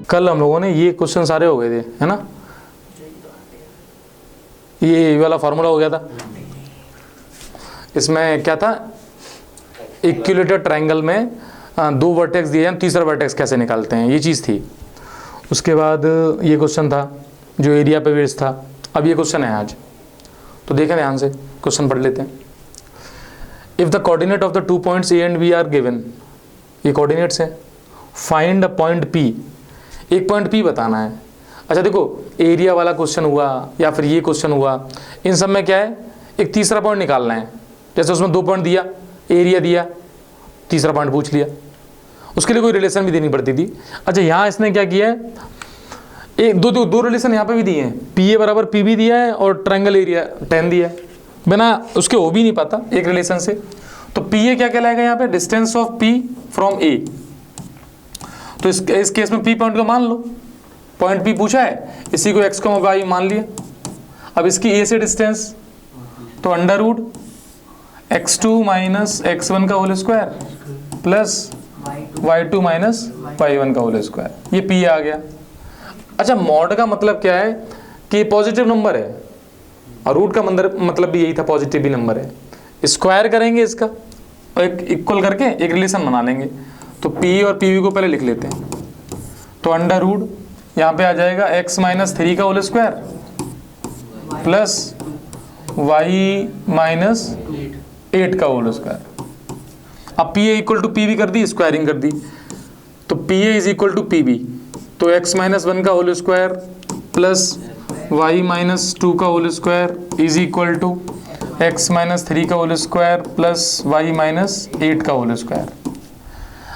कल हम लोगों ने ये क्वेश्चन सारे हो गए थे, है ना, ये वाला फॉर्मूला हो गया था। इसमें क्या था, इक्विलेटरल ट्रायंगल में दो वर्टेक्स दिए हैं, तीसरा वर्टेक्स कैसे निकालते हैं, ये चीज़ थी। उसके बाद ये क्वेश्चन था जो एरिया पे बेस्ड था। अब ये क्वेश्चन है आज, तो देखें ध्यान से, क्वेश्चन पढ़ लेते हैं। If the coordinate of the 2 points A and B are given, ये कोऑर्डिनेट्स है, फाइंड अ पॉइंट पी, एक पॉइंट पी बताना है। अच्छा देखो, एरिया वाला क्वेश्चन हुआ या फिर ये क्वेश्चन हुआ, इन सब में क्या है, एक तीसरा पॉइंट निकालना है। जैसे उसमें 2 पॉइंट दिया, एरिया दिया, तीसरा पॉइंट पूछ लिया, उसके लिए कोई रिलेशन भी देनी पड़ती थी। अच्छा यहाँ इसने क्या किया है, एक दो रिलेशन यहाँ पे भी दिए हैं, पी ए बराबर पी बी दिया है और ट्रायंगल एरिया 10 दिया है, बिना उसके हो भी नहीं पाता एक रिलेशन से। तो पी ए क्या कहलाएगा यहाँ पे, डिस्टेंस ऑफ पी फ्रॉम ए। तो इस केस में पी पॉइंट को मान लो, पॉइंट पी पूछा है, इसी को एक्स को वाई मान लिया। अब इसकी ए से डिस्टेंस, तो under root x2 minus x1 का whole square plus y2 minus y1 का होल स्क्वायर, ये p आ गया। अच्छा मॉड का मतलब क्या है कि पॉजिटिव नंबर है, और रूट का मतलब भी यही था, पॉजिटिव भी नंबर है। स्क्वायर करेंगे इसका और एक इक्वल करके एक रिलेशन बना लेंगे। तो p और pv को पहले लिख लेते हैं। तो अंडर रूट यहाँ पे आ जाएगा x माइनस 3 का whole square plus y minus 8 का होल स्क्वायर। अब P A equal to P B कर दी, स्क्वायरिंग कर दी, तो P A is equal to P B, तो x माइनस 1 का whole square plus y minus 2 का whole square is equal to x minus 3 का whole square plus y minus 8 का होल स्क्वायर।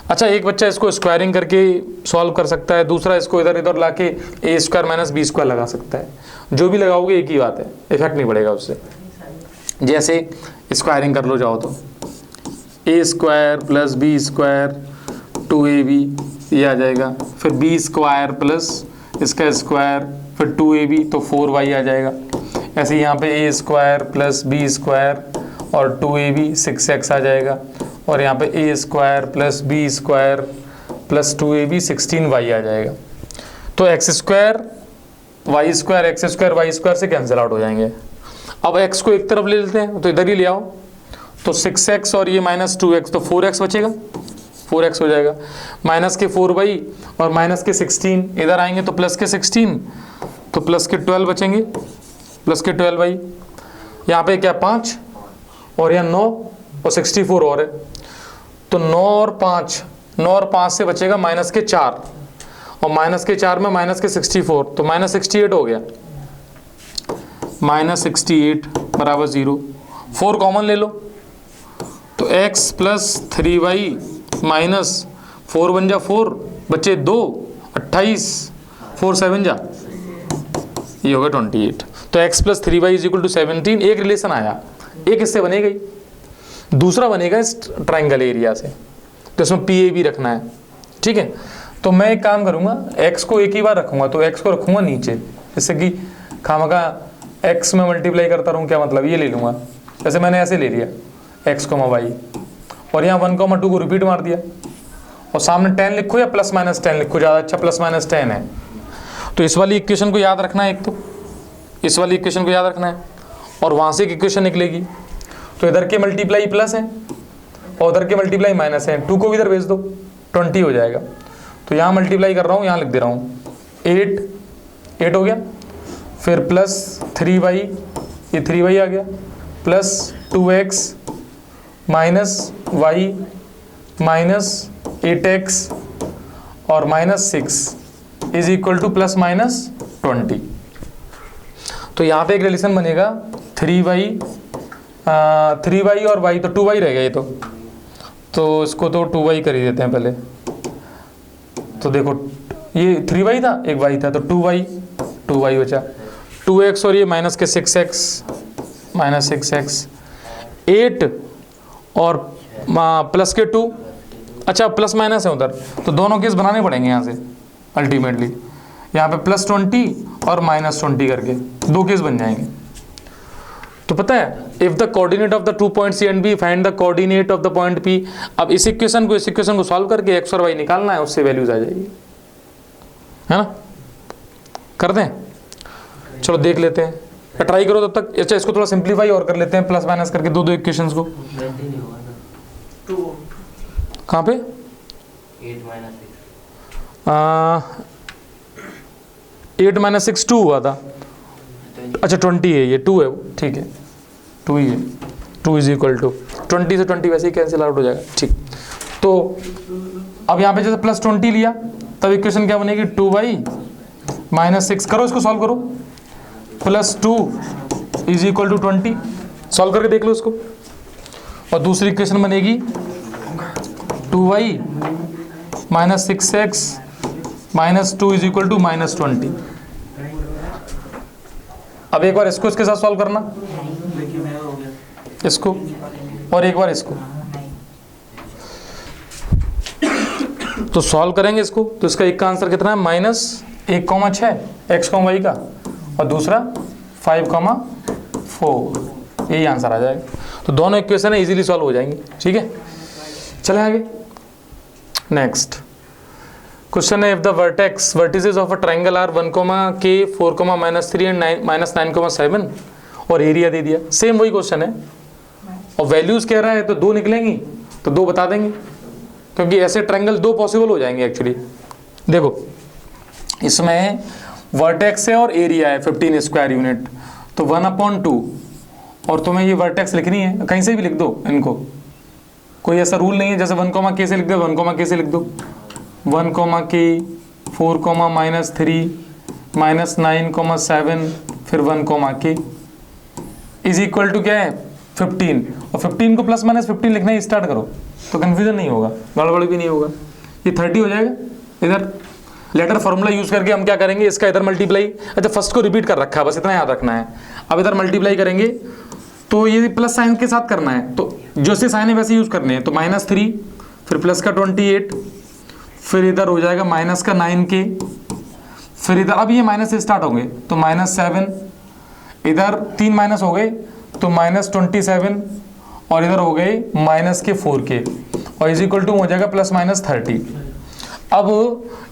अच्छा एक बच्चा इसको स्क्वायरिंग करके सॉल्व कर सकता है, दूसरा इसको इधर इधर लाके ए स्क्वायर माइनस बी स्क्वायर लगा सकता है। जो भी लगाओगे एक ही बात है, इफेक्ट नहीं पड़ेगा उससे। जैसे स्क्वायरिंग कर लो जाओ तो a square plus b square 2ab ये आ जाएगा, फिर बी स्क्वायर प्लस इसका स्क्वायर फिर 2ab तो 4y आ जाएगा। ऐसे यहाँ पे a square plus b square और 2ab 6x आ जाएगा, और यहाँ पे a square plus b square plus 2ab 16y आ जाएगा। तो x square y square x square y square से कैंसिल आउट हो जाएंगे। अब x को एक तरफ ले लेते हैं, तो इधर ही ले आओ, तो 6x और ये माइनस 2x, तो 4x बचेगा, 4x हो जाएगा। माइनस के 4y और माइनस के 16 इधर आएंगे, तो प्लस के 16, तो प्लस के 12 बचेंगे, प्लस के 12y। यहाँ पे क्या 5 और यहाँ 9 और 64 और है, तो 9 और 5 से बचेगा माइनस के 4, और माइनस के 4 में माइनस के 64, तो माइनस 68 हो गया, माइनस 68 बराबर 0। 4 कॉमन ले लो, तो x प्लस 3y माइनस 4 बन जा 4 बच्चे 2 28 4 7 जा, ये हो गया 28। तो x plus 3y is equal to 17। एक रिलेशन आया, एक इससे बनेगा ही, दूसरा बनेगा इस ट्रायंगल एरिया से, तो इसमें पी ए भी रखना है, ठीक है। तो मैं एक काम करूँगा, x को एक ही बार रखूँगा, तो x को रखूँगा नीचे, जिससे कि खामखा x में मल्टीप्लाई करता रहूँ, क्या मतलब, ये ले लूँगा, जैसे मैंने ऐसे ले लिया x, y, और यहाँ 1, 2 को रिपीट मार दिया, और सामने 10 लिखो या प्लस माइनस 10 लिखो, ज़्यादा अच्छा प्लस माइनस 10 है। तो इस वाली इक्वेशन को याद रखना है, एक तो इस वाली इक्वेशन को याद रखना है, और वहाँ से एक इक्वेशन निकलेगी, तो इधर के मल्टीप्लाई प्लस है और उधर के मल्टीप्लाई माइनस है, 2 को भी इधर भेज दो, 20 हो जाएगा। तो यहाँ मल्टीप्लाई कर रहा हूँ, यहाँ लिख दे रहा हूँ 8 हो गया, फिर प्लस 3y, ये 3y आ गया, plus 2x minus y minus 8x और minus 6 is equal two plus minus 20। तो यहाँ पे एक रिलेशन बनेगा 3y और y, तो 2y रह गया ये, तो इसको तो 2y कर ही देते हैं पहले। तो देखो ये 3y था, एक y था, तो 2y बचा, 2x और ये माइनस के 6x माइनस 6x, 8 और प्लस के 2, अच्छा प्लस माइनस है उधर, तो दोनों केस बनाने पड़ेंगे यहाँ से अल्टीमेटली, यहाँ पे प्लस 20 और माइनस 20 करके 2 केस बन जाएंगे। तो पता है, if the coordinate of the 2 points C and B find the coordinate of the point P। अब इस इक्वेशन को सॉल्व करके x और y निकालना है, उससे वैल्यूज आ जाएगी। है ना, कर दें? चलो देख लेते हैं, ट्राई करो तब तक। अच्छा इसको थोड़ा सिंप्लीफाई और कर लेते हैं, प्लस माइनस करके दो इक्वेशंस को। कहाँ पे? 8 माइनस 6 2 हुआ था। अच्छा 20 है, ये 2 है, ठीक है 2 ही है। 2 इज इक्वल टू 20 से 20 वैसे ही कैंसिल आउट हो जाएगा, ठीक। तो अब यहाँ पे जैसे प्लस 20 लिया तब इक्वेशन क्या बनेगी, 2y माइनस 6, करो इसको सॉल्व करो, plus 2 is equal to 20, solve करके देख लो इसको। और दूसरी इक्वेशन बनेगी 2y minus 6x minus 2 is equal to minus 20। अब एक बार इसको इसके साथ सॉल्व करना, इसको और एक बार इसको, तो सॉल्व करेंगे इसको। तो इसका एक का आंसर कितना है, -1,6 x, y का, और दूसरा 5,4, यही आंसर आ जाएगा। तो दोनों इक्वेशन है इजीली सॉल्व हो जाएंगी, ठीक है। चलें आगे, नेक्स्ट क्वेश्चन है, if the vertices of a triangle are 1, k 4, -3 and -9,7 और एरिया दे दिया। सेम वही क्वेश्चन है और वैल्यूज कह रहा है तो 2 निकलेंगी, तो 2 बता देंगे, क्योंकि ऐसे ट्रायंगल 2 पॉसिबल हो जाएंगे एक्चुअली। देखो इसमें वर्टेक्स है और एरिया है 15 स्क्वायर यूनिट, तो 1/2, और तुम्हें ये वर्टेक्स लिखनी है, कहीं से भी लिख दो इनको, कोई ऐसा रूल नहीं है, जैसे 1, k से लिख दो, 1, k से लिख दो, 1, k 4, -3 -9,7 फिर 1, k इज इक्वल टू क्या है 15, और 15 को प्लस माइनस 15 लिखना ही स्टार्ट करो, तो कंफ्यूजन नहीं होगा, गड़बड़ भी नहीं होगा। ये 30 हो जाएगा। इधर लेटर फॉर्मूला यूज करके हम क्या करेंगे, इसका इधर मल्टीप्लाई, अच्छा फर्स्ट को रिपीट कर रखा है, बस इतना याद रखना है। अब इधर मल्टीप्लाई करेंगे तो ये प्लस साइन के साथ करना है, तो जैसे साइन है वैसे यूज करने हैं। तो -3 फिर प्लस का 28, फिर इधर हो जाएगा माइनस का 9k, फिर इधर अब ये माइनस से स्टार्ट होंगे तो -7, इधर 3 माइनस हो गए तो -27, और इधर हो गए -4k, और इज इक्वल टू हो जाएगा +-30। अब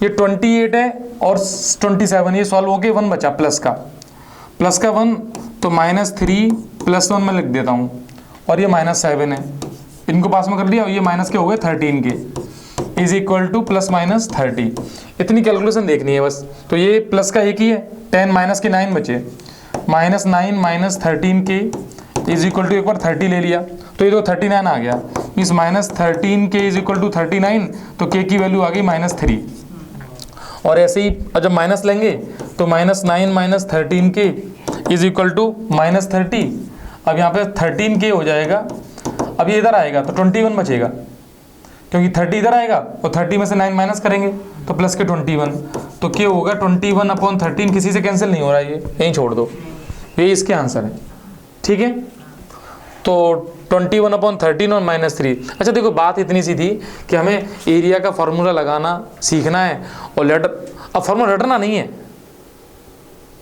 ये 28 है और 27, ये सॉल्व हो गए, 1 बचा प्लस का 1, तो -3 + 1 में लिख देता हूँ, और ये -7 है, इनको पास में कर लिया, और ये माइनस के हो गए 13 के, इज इक्वल टू +-30। इतनी कैलकुलेशन देखनी है बस। तो ये प्लस का एक ही है, 10 माइनस के 9 बचे, -9 - 13 के इज इक्वल टू, एक बार 30 ले लिया तो ये तो 39 आ गया, इस -13 के इज इक्वल टू 39, तो k की वैल्यू आ गई -3। और ऐसे ही जब माइनस लेंगे तो -9 - 13 के इज इक्वल टू -30। अब यहाँ पे 13k हो जाएगा, अब ये इधर आएगा तो 21 बचेगा, क्योंकि 30 इधर आएगा और 30 में से 9 माइनस करेंगे तो प्लस के 21, तो क्या होगा 21/13, किसी से कैंसिल नहीं हो रहा है, ये यहीं छोड़ दो, ये इसके आंसर है, ठीक है। तो 21/13 और -3। अच्छा देखो बात इतनी सी थी कि हमें एरिया का फॉर्मूला लगाना सीखना है, और लेटर, अब फॉर्मूला रटना नहीं है।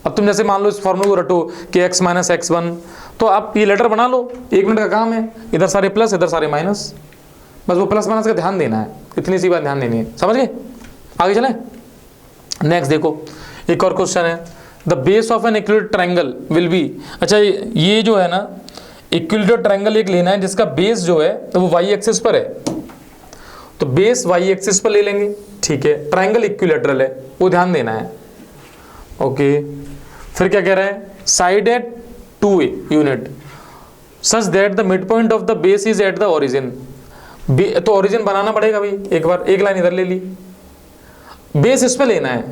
अब तुम जैसे मान लो इस फॉर्मूले को रटो कि x - x1, तो आप ये लेटर बना लो, 1 मिनट का काम है, इधर सारे प्लस इधर सारे माइनस, बस वो प्लस माइनस का ध्यान देना है, इतनी सी बात ध्यान देनी है, समझ गए। आगे चलें, नेक्स्ट देखो एक और क्वेश्चन है, the base of an equilateral triangle will be. अच्छा ये जो है ना, इक्विलेटरल ट्रायंगल एक लेना है जिसका बेस जो है तो वो y एक्सिस पर है, तो बेस y एक्सिस पर ले लेंगे, ठीक है। ट्रायंगल इक्विलेटरल है, वो ध्यान देना है, ओके। फिर क्या कह रहा है, side at 2a unit such that the mid point of the base is at the origin. तो ओरिजिन बनाना पड़ेगा भाई, एक बार एक लाइन इधर ले ली, बेस इस पे लेना है,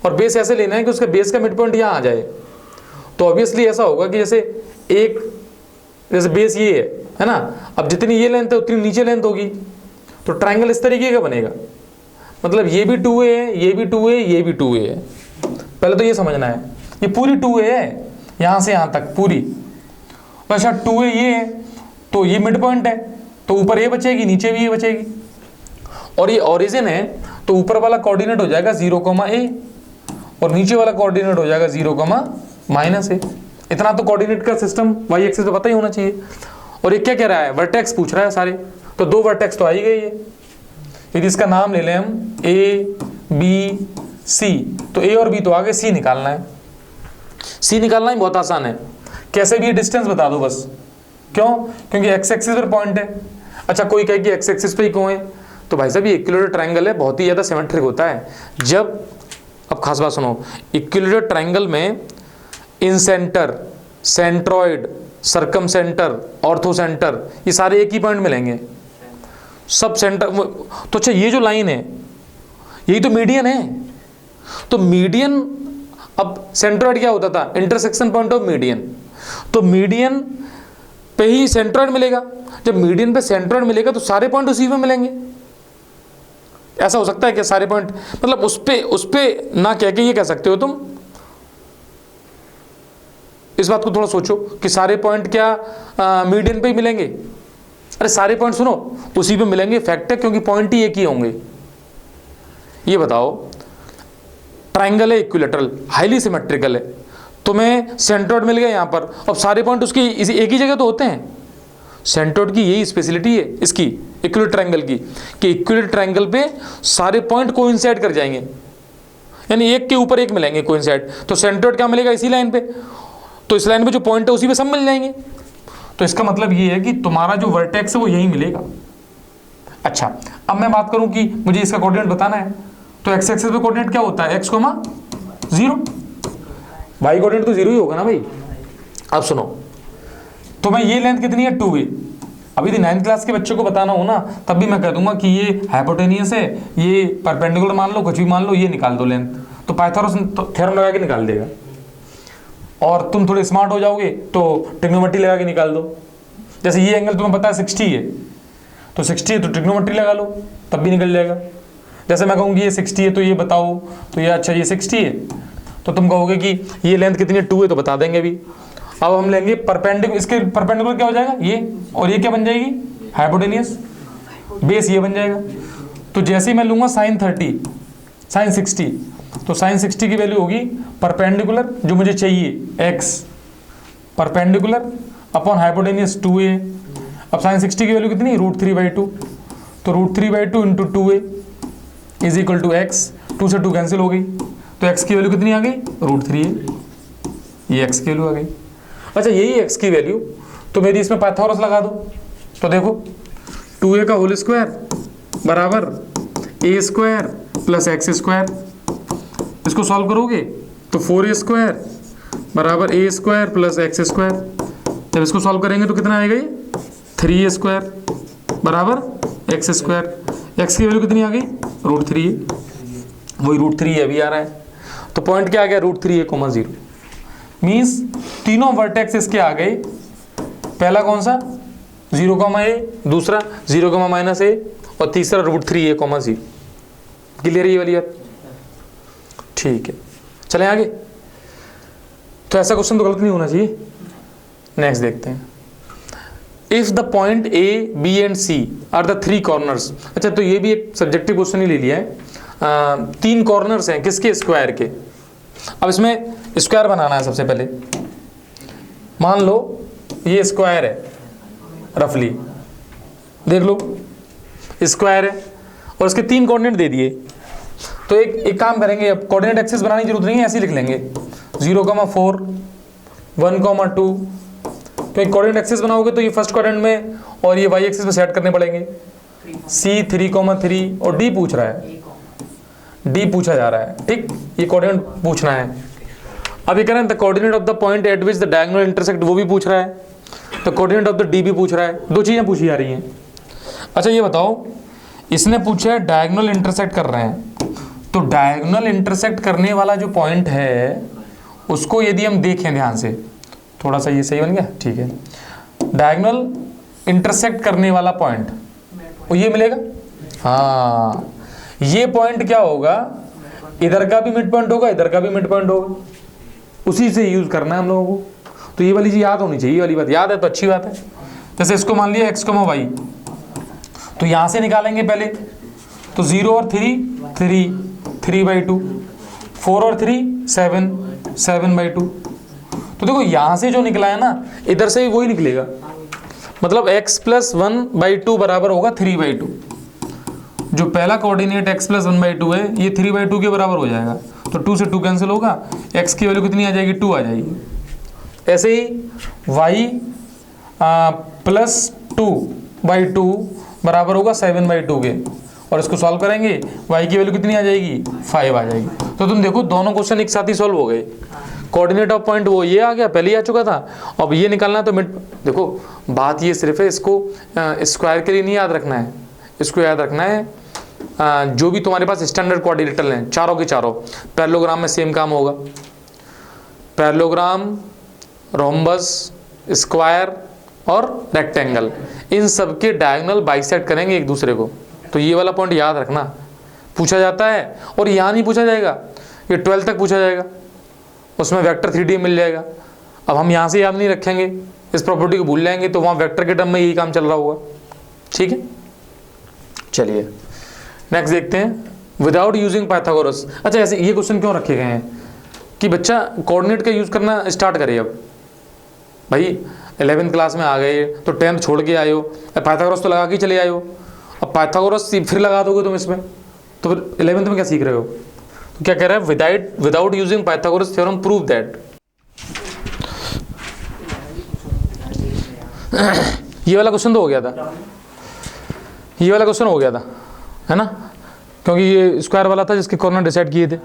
और बेस ऐसे लेना है कि उसके बेस का मिड पॉइंट यहाँ आ जाए। तो ऑब्वियसली ऐसा होगा कि जैसे बेस ये है ना, अब जितनी ये लेंथ है उतनी नीचे लेंथ होगी, तो ट्रायंगल इस तरीके का बनेगा, मतलब ये भी 2a है, ये भी 2a, ये भी 2a है। पहले तो ये समझना है, ये पूरी 2a है, यहाँ से यहाँ तक पूरी। अच्छा 2a ये है, तो ये मिड पॉइंट है, तो ऊपर ये बचेगी, नीचे भी ये बचेगी, और ये ओरिजिन है, तो ऊपर वाला कोऑर्डिनेट हो जाएगा 0,a, और नीचे वाला कोऑर्डिनेट हो जाएगा 0,-a। इतना तो कोऑर्डिनेट का सिस्टम y एक्सिस पे पता ही होना चाहिए। और ये क्या कह रहा है, वर्टेक्स पूछ रहा है सारे, तो 2 वर्टेक्स तो आ ही गई है। यदि इसका नाम ले लें हम A, B, सी, तो ए और बी तो आगे, सी निकालना है। सी निकालना ही बहुत आसान है, कैसे भी ये डिस्टेंस बता दो बस। क्यों? क्योंकि एक्स एक्सिस पर पॉइंट है। अच्छा, कोई कहे कि एक्स एक्सिस पे ही क्यों है, तो भाई साहब ये इक्विलेटरल ट्रायंगल है, बहुत ही ज़्यादा सिमेट्रिक होता है। जब, अब खास बात सुनो, इक्विलेटरल ट्रायंगल में incentre, centroid, circumcentre, orthocentre, ये सारे एक ही पॉइंट मिलेंगे, सब सेंटर। तो अच्छा, ये जो लाइन है यही तो मीडियन है। तो मीडियन, अब सेंट्रॉइड क्या होता था? Intersection point of median. तो मीडियन पे ही सेंट्रॉइड मिलेगा। जब मीडियन पे सेंट्रॉइड मिलेगा तो सारे पॉइंट उसी में मिलेंगे। ऐसा हो सकता है कि सारे पॉइंट, मतलब उस पे ना कह के ये कह सकते हो तुम, इस बात को थोड़ा सोचो कि सारे पॉइंट क्या मीडियन पे ही मिलेंगे? अरे सारे पॉइंट सुनो उसी पे मिलेंगे, फैक्ट है, क्योंकि पॉइंट ही एक ही होंगे। ये बताओ, ट्रायंगल है इक्विलेटरल, हाईली सिमेट्रिकल है, तुम्हें सेंट्रॉइड मिल गया यहाँ पर, अब सारे पॉइंट उसकी एक ही जगह तो होते हैं। सेंट्रॉइड की यही स्पेशलिटी है इसकी, इक्विलेटरल ट्रायंगल की, कि इक्विलेटरल ट्रायंगल पे सारे पॉइंट कोइंसाइड कर जाएंगे, यानी एक के ऊपर एक मिलेंगे कोइंसाइड। तो सेंट्रॉइड क्या मिलेगा? इसी लाइन पे, तो इस लाइन पे जो पॉइंट है उसी पे सब मिल जाएंगे। तो इसका मतलब ये है कि तुम्हारा जो वर्टेक्स है वो यही मिलेगा। अच्छा, अब मैं बात करूं कि मुझे इसका कोऑर्डिनेट बताना है, तो एक्स एक्सिस पे कोऑर्डिनेट क्या होता है? x, 0, वाई कोऑर्डिनेट तो 0 ही होगा ना भाई। अब सुनो, तो मैं ये लेंथ कितनी है? 2a। अभी यदि 9th क्लास के बच्चों को बताना हो ना, तब भी मैं कह दूंगा कि ये हाइपोटेनियस है, ये परपेंडिकुलर मान लो, कुछ भी मान लो, ये निकाल दो लेंथ, तो पाइथागोरस थ्योरम लगा के निकाल देगा। और तुम थोड़े स्मार्ट हो जाओगे तो ट्रिग्नोमेट्री लगा के निकाल दो। जैसे ये एंगल तुम्हें पता है 60 है, तो 60 है तो ट्रिग्नोमेट्री लगा लो, तब भी निकल जाएगा। जैसे मैं कहूँगी ये 60 है, तो ये बताओ, तो ये अच्छा ये 60 है, तो तुम कहोगे कि ये लेंथ कितनी है? 2 है, तो बता देंगे अभी। अब हम लेंगे परपेंडिकुलर, इसके परपेंडिकुलर क्या हो जाएगा? ये, और ये क्या बन जाएगी? हाइपोटेनियस, बेस ये बन जाएगा। तो जैसे ही मैं लूँगा साइन 30, साइन 60, तो साइन 60 की वैल्यू होगी परपेंडिकुलर जो मुझे चाहिए x, perpendicular upon hypotenuse 2a। अब साइन 60 की वैल्यू कितनी? √3/2, तो √3/2 into 2a is equal to x। 2 से 2 कैंसिल हो गई, तो x की वैल्यू कितनी आ गई? √3a। ये x की वैल्यू आ गई। अच्छा, यही x की वैल्यू तो मेरी इसमें पाइथागोरस लगा दो, तो देखो 2a का होल स्क्वायर बराबर a² प्लस x²। इसको सॉल्व करोगे तो 4a² बराबर a² प्लस x²। जब इसको सॉल्व करेंगे तो कितना आएगा? ये 3a² बराबर x²। x की वैल्यू कितनी आ गई? √3a, वही √3 अभी आ रहा है। तो पॉइंट क्या आ गया? √3a, 0। मीन्स तीनों वर्टेक्स इसके आ गए। पहला कौन सा? 0, a, दूसरा 0, -a, और तीसरा √3a, 0। क्लियर है ये वाली बात? ठीक है, चलें आगे। तो ऐसा क्वेश्चन तो गलत नहीं होना चाहिए। नेक्स्ट देखते हैं, if the point a, b and c are the 3 corners. अच्छा, तो ये भी एक सब्जेक्टिव क्वेश्चन ही ले लिया है। 3 कॉर्नर्स हैं किसके? स्क्वायर के। अब इसमें स्क्वायर बनाना है सबसे पहले। मान लो ये स्क्वायर है, रफली देख लो स्क्वायर है, और इसके 3 कोऑर्डिनेट दे दिए। तो एक काम करेंगे, अब कोऑर्डिनेट एक्सिस बनाने की जरूरत नहीं है, ऐसे ही लिख लेंगे 0,4, 1,2। तो एक कोऑर्डिनेट एक्सिस बनाओगे तो ये फर्स्ट क्वाड्रेंट में और ये वाई एक्सिस में सेट करने पड़ेंगे। C 3,3 और D पूछ रहा है, D पूछा जा रहा है, ठीक, ये कोऑर्डिनेट पूछना है। अब ये कह रहे हैं the coordinate of the point eight which the diagonal intersect, वो भी पूछ रहा है। तो कोऑर्डिनेट ऑफ द D भी पूछ रहा है। 2 चीज़ें पूछी जा रही हैं। अच्छा ये बताओ, इसने पूछा है डायगोनल इंटरसेक्ट कर रहे हैं, तो डायगोनल इंटरसेक्ट करने वाला जो पॉइंट है उसको यदि हम देखें ध्यान से, थोड़ा सा ये सही बन गया, ठीक है। डायगोनल इंटरसेक्ट करने वाला पॉइंट वो ये मिलेगा। हाँ, ये पॉइंट क्या होगा? इधर का भी मिड पॉइंट होगा, इधर का भी मिड पॉइंट होगा, उसी से यूज करना है हम लोगों को। तो ये वाली चीज याद होनी चाहिए, ये वाली बात याद है तो अच्छी बात है। जैसे इसको मान लिया x, y, तो यहां से निकालेंगे पहले, तो 0 और 3/2, 4 और 3 7/2। तो देखो यहां से जो निकला है ना, इधर से भी वही निकलेगा, मतलब x + 1/2 बराबर होगा 3/2। जो पहला कोऑर्डिनेट x प्लस 1/2 है ये 3/2 के बराबर हो जाएगा, तो 2 से 2 कैंसिल होगा, x की वैल्यू कितनी आ जाएगी, 2 आ जाएगी। ऐसे ही y प्लस 2/2 बराबर होगा 7/2 के, और इसको सॉल्व करेंगे y की वैल्यू कितनी आ जाएगी, 5 आ जाएगी। तो तुम देखो दोनों क्वेश्चन एक साथ ही सॉल्व हो गए। कोऑर्डिनेट ऑफ पॉइंट वो ये आ गया, पहले ही आ चुका था, अब ये निकालना है तो मिड। देखो बात ये सिर्फ है, इसको स्क्वायर के लिए नहीं याद रखना है, इसको याद रखना है जो भी तुम्हारे पास स्टैंडर्ड कोऑर्डिनेटर हैं चारों के चारों, पैरेललोग्राम में सेम काम होगा। पैरेललोग्राम, रोम्बस, स्क्वायर और रेक्टेंगल, इन सब के डायगोनल बाइसेक्ट करेंगे एक दूसरे को। तो ये वाला पॉइंट याद रखना, पूछा जाता है, और यहाँ नहीं पूछा जाएगा, ये 12 तक पूछा जाएगा, उसमें वेक्टर 3D मिल जाएगा। अब हम यहाँ से याद नहीं रखेंगे, इस प्रॉपर्टी को भूल जाएंगे, तो वहाँ वेक्टर के टर्म में यही काम चल रहा होगा। ठीक है, चलिए नेक्स्ट देखते हैं, विदाउट यूजिंग पाइथागोरस। अच्छा ऐसे ये क्वेश्चन क्यों रखे गए हैं कि बच्चा कोऑर्डिनेट का यूज़ करना स्टार्ट करे। अब भाई 11th क्लास में आ गए तो 10th छोड़ के आए हो, पाइथागोरस तो लगा के चले आए हो, अब पाइथागोरस फिर लगा दोगे तुम इसमें, तो फिर 11th में क्या सीख रहे हो। तो क्या कह रहा है, without using Pythagoras theorem prove that. ये वाला क्वेश्चन तो हो गया था, ये वाला क्वेश्चन हो गया था, है ना, क्योंकि ये स्क्वायर वाला था जिसके कॉर्नर डिसाइड किए थे।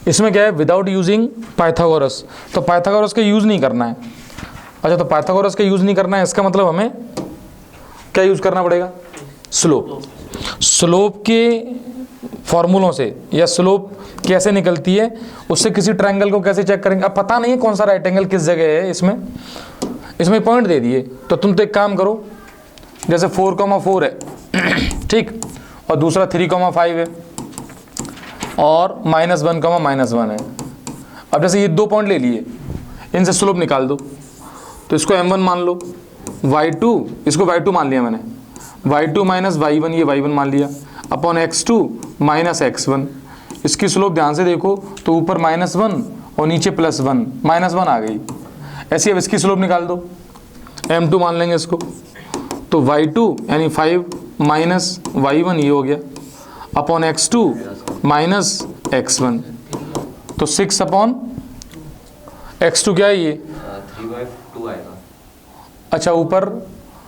इसमें क्या है, विदाउट यूजिंग पाइथागोरस, तो पाइथागोरस का यूज़ नहीं करना है। अच्छा तो पाइथागोरस का यूज़ नहीं करना है, इसका मतलब हमें क्या यूज़ करना पड़ेगा, स्लोप। स्लोप के फॉर्मूलों से, या स्लोप कैसे निकलती है उससे किसी ट्रायंगल को कैसे चेक करेंगे। अब पता नहीं है कौन सा राइट एंगल किस जगह है, इसमें पॉइंट दे दिए, तो तुम तो एक काम करो, जैसे 4,4 है ठीक, और दूसरा 3,5 है, और -1,-1 है। अब जैसे ये 2 पॉइंट ले लिए, इनसे स्लोप निकाल दो, तो इसको m1 मान लो, y2 इसको y2 मान लिया मैंने, y2 माइनस y1 ये y1 मान लिया, अपॉन x2 माइनस x1। इसकी स्लोप ध्यान से देखो तो ऊपर -1 और नीचे +1, -1 आ गई। ऐसे अब इसकी स्लोप निकाल दो, m2 मान लेंगे इसको, तो y2 यानी 5 माइनस y1 ये हो गया, अपॉन x2 माइनस x1, तो 6 अपॉन x2 क्या है ये 3/2 आएगा। अच्छा ऊपर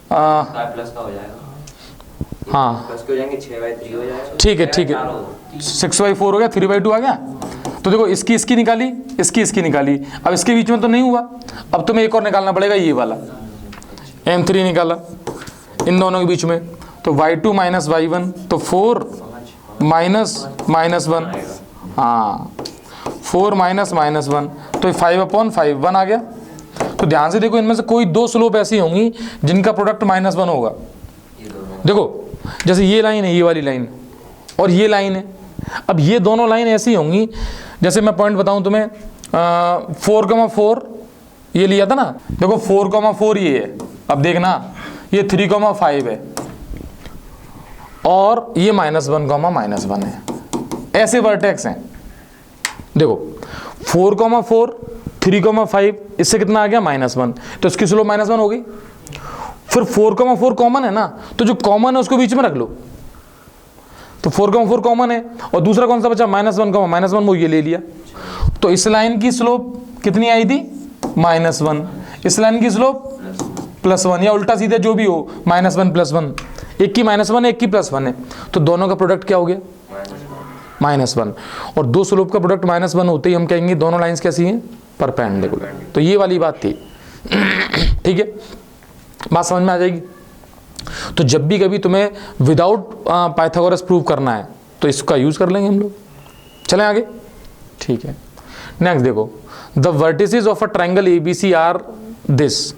प्लस का हो जाएगा, हाँ प्लस के हो जाएंगे, 6/3 हो जाएगा। ठीक है ठीक है, 6/4 हो गया, 3/2 आ गया। तो देखो इसकी निकाली, इसकी निकाली, अब इसके बीच में तो नहीं हुआ, अब तुम्हें एक और निकालना पड़ेगा, ये वाला m3 निकाला इन दोनों के बीच में, तो y2 माइनस y1, तो 4 माइनस -1, हाँ 4 माइनस -1, तो 5/5 1 आ गया। तो ध्यान से देखो, इनमें से कोई 2 स्लोप ऐसी होंगी जिनका प्रोडक्ट -1 होगा। देखो जैसे ये लाइन है, ये वाली लाइन, और ये लाइन है, अब ये दोनों लाइन ऐसी होंगी, जैसे मैं पॉइंट बताऊं तुम्हें, 4,4 ये लिया था ना, देखो 4,4 ये है, अब देखना ये 3,5 है, और ये -1,-1 है, ऐसे वर्टेक्स हैं। देखो 4,4 3,5, इससे कितना आ गया -1, तो इसकी स्लोप -1 हो गई। फिर 4,4 कॉमन है ना, तो जो कॉमन है उसको बीच में रख लो, तो 4,4 कॉमन है, और दूसरा कौन सा बचा, -1, वो ये ले लिया। तो इस लाइन की स्लोप कितनी आई थी, -1, इस लाइन की स्लोप +1, या उल्टा सीधा जो भी हो, -1 +1, एक की -1 है, एक की +1 है, तो दोनों का प्रोडक्ट क्या हो गया, -1। और 2 स्लोप का प्रोडक्ट -1 होते ही हम कहेंगे दोनों लाइंस कैसी हैं, परपेंडिकुलर। तो ये वाली बात थी ठीक है, बात समझ में आ जाएगी। तो जब भी कभी तुम्हें विदाउट पाइथागोरस प्रूव करना है तो इसका यूज़ कर लेंगे हम लोग। चलें आगे, ठीक है। नेक्स्ट देखो, the vertices of a triangle ABC are this,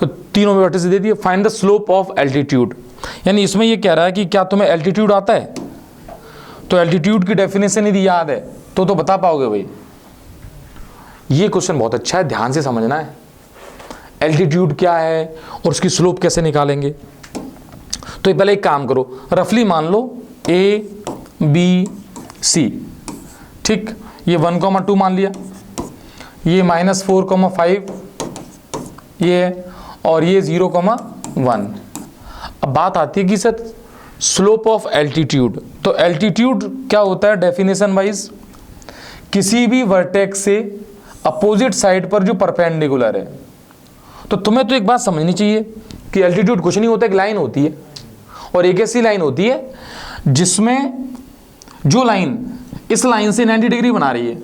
तो तीनों में वर्टिसेस दे दिए। Find the slope of altitude, यानी इसमें ये कह रहा है कि क्या तुम्हें एल्टीट्यूड आता है, तो एल्टीट्यूड की डेफिनेशन यदि याद है तो बता पाओगे भाई। ये क्वेश्चन बहुत अच्छा है, ध्यान से समझना है, एल्टीट्यूड क्या है और उसकी स्लोप कैसे निकालेंगे। तो पहले एक काम करो, रफली मान लो ABC, ठीक, ये 1,2 मान लिया, ये -4,5 ये है, और ये 0,1। अब बात आती है कि सर स्लोप ऑफ एल्टीट्यूड। तो एल्टीट्यूड क्या होता है डेफिनेशन वाइज, किसी भी वर्टेक्स से अपोजिट साइड पर जो परपेंडिकुलर है। तो तुम्हें तो एक बात समझनी चाहिए कि एल्टीट्यूड कुछ नहीं होता, एक लाइन होती है, और एक ऐसी लाइन होती है जिसमें जो लाइन इस लाइन से 90 डिग्री बना रही है।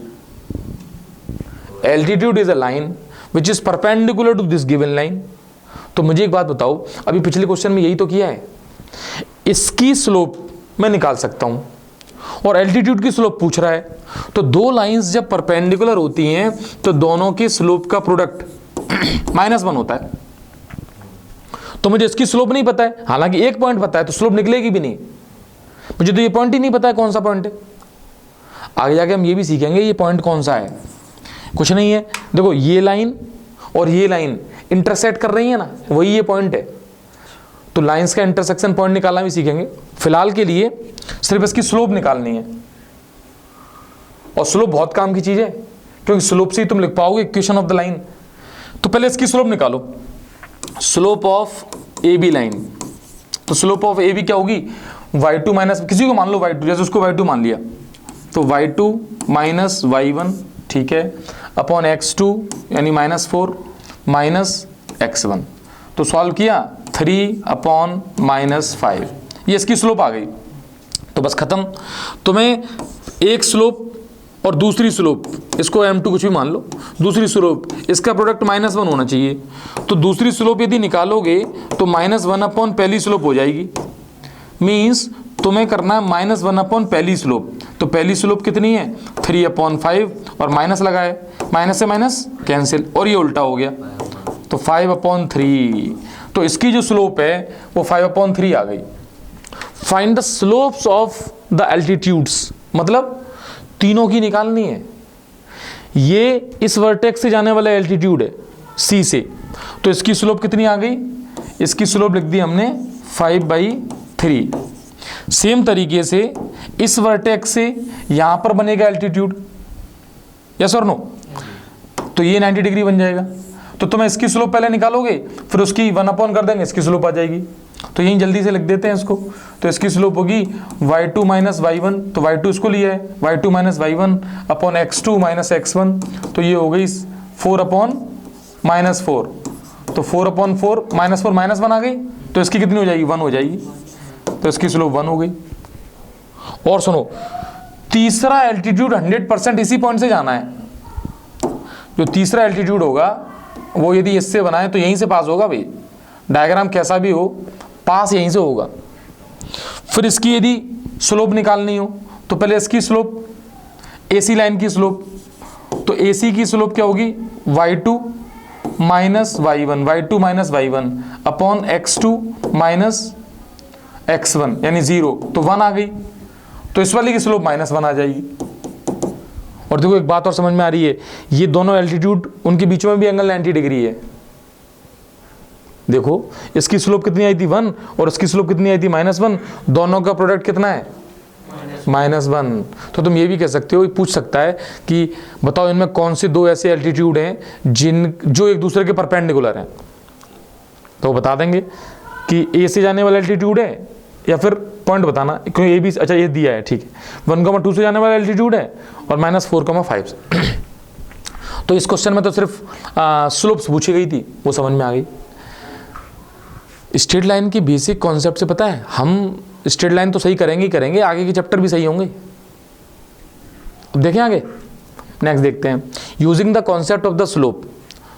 Altitude is a line which is perpendicular to this given line. तो मुझे एक बात बताओ, अभी पिछले क्वेश्चन में यही तो किया है, इसकी स्लोप मैं निकाल सकता हूं और एल्टीट्यूड की स्लोप पूछ रहा है। तो दो लाइंस जब परपेंडिकुलर होती हैं तो दोनों के स्लोप का प्रोडक्ट -1 होता है। तो मुझे इसकी स्लोप नहीं पता है, हालांकि एक पॉइंट पता है, तो स्लोप निकलेगी भी नहीं। मुझे तो ये पॉइंट ही नहीं पता है कौन सा पॉइंट है। आगे जाके हम ये भी सीखेंगे ये पॉइंट कौन सा है। कुछ नहीं है, देखो ये लाइन और ये लाइन इंटरसेक्ट कर रही है ना, वही ये पॉइंट है। तो लाइंस का इंटरसेक्शन पॉइंट निकालना भी सीखेंगे। फिलहाल के लिए सिर्फ इसकी स्लोप निकालनी है, और स्लोप बहुत काम की चीज है, क्योंकि स्लोप से ही तुम लिख पाओगे इक्वेशन ऑफ द लाइन। तो पहले इसकी स्लोप निकालो, slope of A B line. तो स्लोप ऑफ ए बी क्या होगी, y2 माइनस, किसी को मान लो y2, जैसे उसको y2 मान लिया, तो y2 माइनस y1, ठीक है, अपॉन x2 यानी -4 माइनस x1। तो सॉल्व किया, 3 अपॉन -5, ये इसकी स्लोप आ गई। तो बस खत्म। तुम्हें एक स्लोप और दूसरी स्लोप, इसको m2 कुछ भी मान लो, दूसरी स्लोप, इसका प्रोडक्ट -1 होना चाहिए। तो दूसरी स्लोप यदि निकालोगे तो -1 अपॉन पहली स्लोप हो जाएगी। मीन्स तुम्हें करना है -1 अपॉन पहली स्लोप। तो पहली स्लोप कितनी है, 3 अपॉन 5, और माइनस लगाए, माइनस से माइनस कैंसिल, और ये उल्टा हो गया, तो 5 अपॉन 3। तो इसकी जो स्लोप है वो 5 अपॉन 3 आ गई। Find the slopes of the altitudes, मतलब तीनों की निकालनी है। ये इस वर्टेक्स से जाने वाला एल्टीट्यूड है सी से, तो इसकी स्लोप कितनी आ गई, इसकी स्लोप लिख दी हमने 5/3। सेम तरीके से इस वर्टेक्स से यहां पर बनेगा एल्टीट्यूड, यस और नो, तो ये 90 डिग्री बन जाएगा। तो तुम्हें इसकी स्लोप पहले निकालोगे, फिर उसकी 1 अपॉन कर देंगे, इसकी स्लोप आ जाएगी। तो यहीं जल्दी से लिख देते हैं इसको। तो इसकी स्लोप होगी y2 माइनस y1, तो y2 इसको लिया है, y2 minus y1 upon x2 minus x1, तो ये हो गई 4 अपॉन -4। तो 4 अपॉन 4 -4 -1 आ गई, तो इसकी कितनी हो जाएगी, 1 हो जाएगी। तो इसकी स्लोप 1 हो गई। और सुनो, तीसरा एल्टीट्यूड 100% इसी पॉइंट से जाना है। जो तीसरा एल्टीट्यूड होगा वो यदि इससे बनाए तो यहीं से पास होगा भाई, डायग्राम कैसा भी हो पास यहीं से होगा। फिर इसकी यदि स्लोप निकालनी हो तो पहले इसकी स्लोप, एसी लाइन की स्लोप, तो एसी की स्लोप क्या होगी, y2 minus y1 upon x2 minus x1 यानी 0, तो 1 आ गई। तो इस वाली की स्लोप -1 आ जाएगी। और देखो एक बात और समझ में आ रही है, ये दोनों एल्टीट्यूड, उनके बीच में भी एंगल 90 डिग्री है। देखो इसकी स्लोप कितनी आई थी 1, और उसकी स्लोप कितनी आई थी -1, दोनों का प्रोडक्ट कितना है -1। तो तुम ये भी कह सकते हो, पूछ सकता है कि बताओ इनमें कौन से दो ऐसे एल्टीट्यूड हैं जो एक दूसरे के परपेंडिकुलर हैं। तो बता देंगे कि ए से जाने वाला एल्टीट्यूड है, या फिर पॉइंट बताना, क्योंकि ये भी, अच्छा ये दिया है, ठीक है, 1,2 से जाने वाला एल्टीट्यूड है और -4,5 से। तो इस क्वेश्चन में तो सिर्फ स्लोप्स पूछी गई थी, वो समझ में आ गई। स्ट्रेट लाइन की बेसिक कॉन्सेप्ट से पता है, हम स्ट्रेट लाइन तो सही करेंगे ही करेंगे, आगे के चैप्टर भी सही होंगे। अब देखें आगे, नेक्स्ट देखते हैं, using the concept of the slope.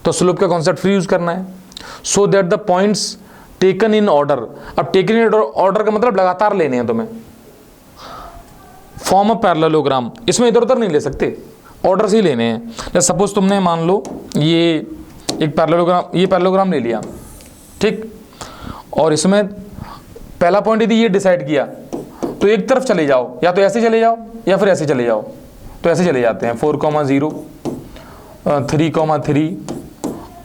तो स्लोप का कॉन्सेप्ट फिर यूज करना है, so that the points taken in order. अब टेकन इन ऑर्डर का मतलब लगातार लेने हैं तुम्हें। फॉर्म अ पैरेललोग्राम, इसमें इधर उधर नहीं ले सकते, ऑर्डर से ही लेने हैं। जैसे सपोज तुमने मान लो ये एक पैरेललोग्राम, ये पैरेललोग्राम ले लिया, ठीक, और इसमें पहला पॉइंट यदि ये डिसाइड किया तो एक तरफ चले जाओ, या तो ऐसे चले जाओ या फिर ऐसे चले जाओ। तो ऐसे चले जाते हैं 4,0 3,3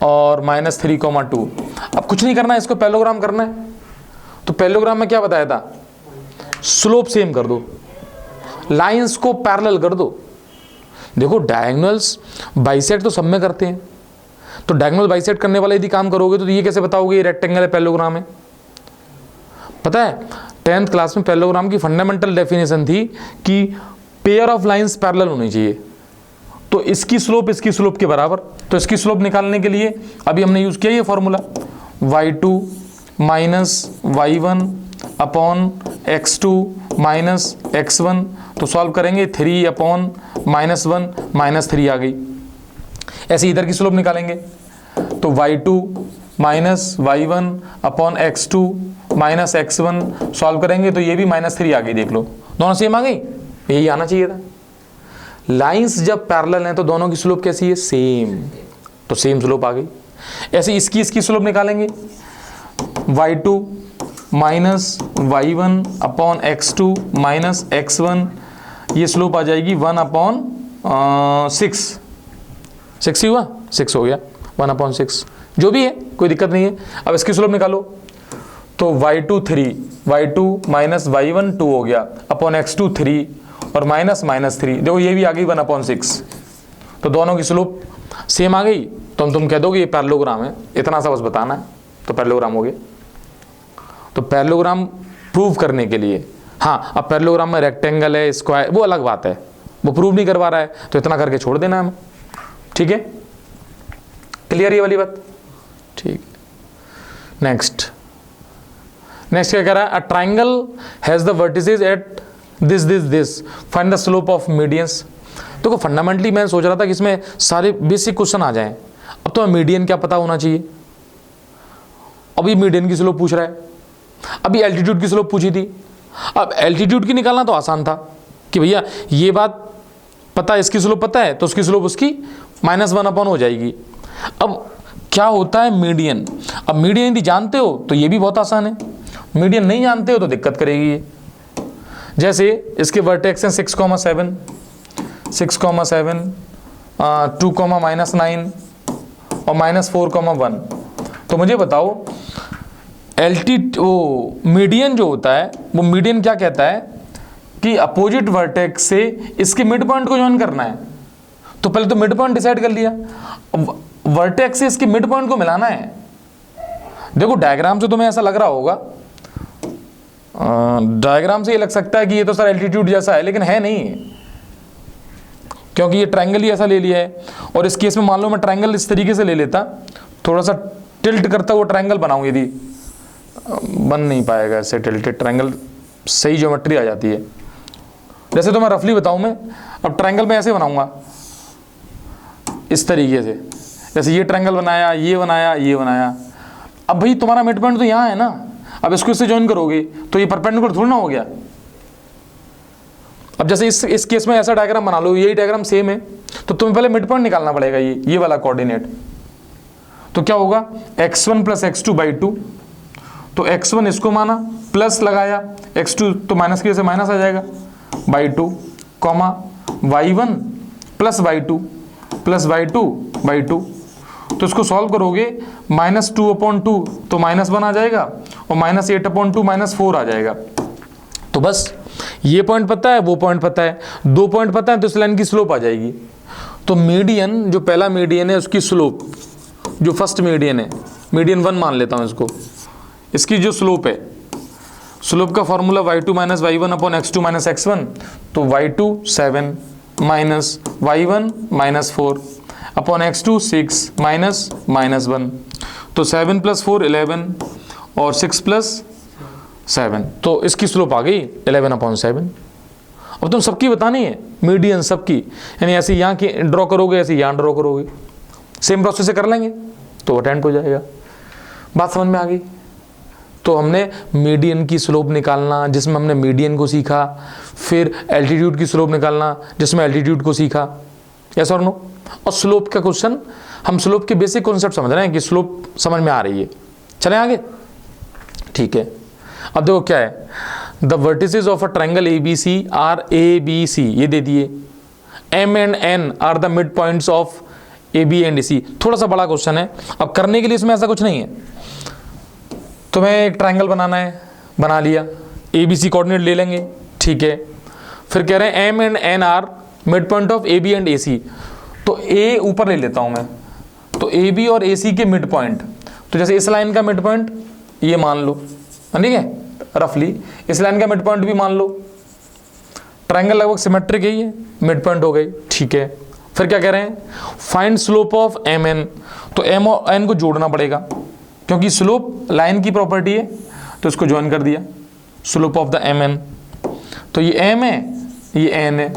और -3,2। अब कुछ नहीं करना है, इसको पैरेललोग्राम करना है। तो पैरेललोग्राम में क्या बताया था, स्लोप सेम कर दो, लाइंस को पैरेलल कर दो। देखो डायगोनल्स बाइसेक्ट तो सब में करते हैं, तो डायगोनल बाइसेक्ट करने वाला यदि काम करोगे तो ये कैसे बताओगे ये रेक्टेंगल है पैरेललोग्राम है। पता है 10th क्लास में पैरेललोग्राम की फंडामेंटल डेफिनेशन थी कि पेयर ऑफ लाइंस पैरेलल होनी चाहिए, तो इसकी स्लोप के बराबर। तो इसकी स्लोप निकालने के लिए अभी हमने यूज किया ये formula y2 minus y1 upon x2 minus x1। तो सॉल्व करेंगे 3 अपॉन -1 -3 आ गई। ऐसे इधर की स्लोप निकालेंगे तो y2 minus y1 upon x2 minus x1 solve करेंगे तो ये भी -3 आ गई। देख लो दोनों सेम आ गई, यही आना चाहिए था। लाइंस जब पैरेलल हैं तो दोनों की स्लोप कैसी है? सेम, तो सेम स्लोप आ गई। ऐसे इसकी स्लोप निकालेंगे y2 minus y1 upon x2 minus x1, ये स्लोप आ जाएगी 1 अपॉन 6 ही हुआ, 6 हो गया 1 अपॉन 6, जो भी है कोई दिक्कत नहीं है। अब इसकी स्लोप निकालो तो y2 3, y2 माइनस y1 2 हो गया अपॉन x2 3 और माइनस -3, देखो ये भी आ गई 1 अपॉन 6। तो दोनों की स्लोप सेम आ गई, तो तुम कह दोगे ये पैरेललोग्राम है, इतना सा बस बताना है तो पैरेललोग्राम हो गया। तो पैरेललोग्राम प्रूव करने के लिए, हाँ अब पैरेललोग्राम में रेक्टेंगल है, स्क्वायर, वो अलग बात है, वो प्रूव नहीं करवा रहा है तो इतना करके छोड़ देना है, ठीक है। क्लियर ये वाली बात? ठीक। नेक्स्ट क्या कह रहा है? A triangle has the vertices at this find the slope of medians. देखो फंडामेंटली मैं सोच रहा था कि इसमें सारे बेसिक क्वेश्चन आ जाएं। अब तो मीडियन क्या पता होना चाहिए, अभी मीडियन की स्लोप पूछ रहा है, अभी एल्टीट्यूड की स्लोप पूछी थी। अब एल्टीट्यूड की निकालना तो आसान था कि भैया ये बात पता है, इसकी स्लोप पता है तो उसकी स्लोप उसकी -1 अपॉन हो जाएगी। अब क्या होता है मीडियन? अब मीडियन यदि जानते हो तो ये भी बहुत आसान है, मीडियन नहीं जानते हो तो दिक्कत करेगी ये। जैसे इसके वर्टेक्स हैं 6, 7, 6, 2, -9 और -4, 1। तो मुझे बताओ मीडियन जो होता है वो मीडियन क्या कहता है कि अपोजिट वर्टेक्स से इसके मिड पॉइंट को ज्वाइन करना है। तो पहले तो मिड पॉइंट डिसाइड कर लिया, वर्टेक्स से इसके मिड पॉइंट को मिलाना है। देखो डायग्राम से तुम्हें ऐसा लग रहा होगा, डायग्राम से ये लग सकता है कि ये तो सर एल्टीट्यूड जैसा है, लेकिन है नहीं, क्योंकि ये ट्रायंगल ही ऐसा ले लिया है। और इस केस में मान लो मैं ट्रायंगल इस तरीके से ले लेता, थोड़ा सा टिल्ट करता हुआ ट्रायंगल बनाऊं, यदि बन नहीं पाएगा ऐसे टिल्टेड ट्रायंगल, सही ज्योमेट्री आ जाती है। जैसे तो मैं रफली बताऊं, मैं अब ट्रायंगल में ऐसे बनाऊंगा इस तरीके से, जैसे ये ट्रायंगल बनाया, ये बनाया, ये बनाया। अब भाई तुम्हारा मिड पॉइंट तो यहाँ है ना, अब इसको इससे ज्वाइन करोगे तो ये परपेंडिकुलर थोड़ा ना हो गया। अब जैसे इस केस में ऐसा डायग्राम बना लो, यही डायग्राम सेम है, तो तुम्हें पहले मिड पॉइंट निकालना पड़ेगा, ये वाला कोऑर्डिनेट। तो क्या होगा x1 + x2/2, तो x1 इसको माना, प्लस लगाया, x2 तो माइनस की वजह से माइनस आ जाएगा, /2, y1 + y2 + y2/2। तो इसको सॉल्व करोगे -2/2 तो -1 आ जाएगा और -8/2 -4 आ जाएगा। तो बस ये पॉइंट पता है, वो पॉइंट पता है, 2 पॉइंट पता है, तो इस लाइन की स्लोप आ जाएगी। तो मीडियन जो पहला मीडियन है उसकी स्लोप, जो फर्स्ट मीडियन है, मीडियन 1 मान लेता हूं इसको, इसकी जो स्लोप है, स्लोप का formula y2 - y1 upon x2 - x1, तो y2 7 minus y1 -4 upon x2 6 -1, तो 7 + 4 11 और 6 + 7, तो इसकी स्लोप आ गई 11/7। अब तुम सबकी बतानी है मीडियन सबकी, यानी ऐसे यहाँ की ड्रॉ करोगे, ऐसे यहाँ ड्रॉ करोगे, सेम प्रोसेस से कर लेंगे तो अटेंड हो जाएगा। बात समझ में आ गई? तो हमने मीडियन की स्लोप निकालना जिसमें हमने मीडियन को सीखा, फिर एल्टीट्यूड की स्लोप निकालना जिसमें एल्टीट्यूड को सीखा, यस और नो। और स्लोप का क्वेश्चन, हम स्लोप के बेसिक कॉन्सेप्ट समझ रहे हैं कि स्लोप समझ में आ रही है। चलें आगे, ठीक है। अब देखो क्या है, the vertices of a triangle ABC are ABC, ये दे दिए, M and N are the mid points of AB and AC। थोड़ा सा बड़ा क्वेश्चन है, अब करने के लिए इसमें ऐसा कुछ नहीं है, तुम्हें एक ट्रायंगल बनाना है, बना लिया, ABC कोऑर्डिनेट ले लेंगे, ठीक है। फिर कह रहे हैं M and N are mid point of AB and AC, तो A ऊपर ले लेता हूं मैं, तो AB और AC के मिड पॉइंट, तो जैसे इस लाइन का मिड पॉइंट ये मान लो, ठीक है, रफली इस लाइन का मिड पॉइंट भी मान लो। ट्रायंगल लगभग सिमेट्रिक है, ये मिड पॉइंट हो गई, ठीक है। फिर क्या कह रहे हैं, find slope of M N. तो एम और एन को जोड़ना पड़ेगा, क्योंकि स्लोप लाइन की प्रॉपर्टी है, तो इसको ज्वाइन कर दिया, slope of the M N. तो ये एम है, ये एन है।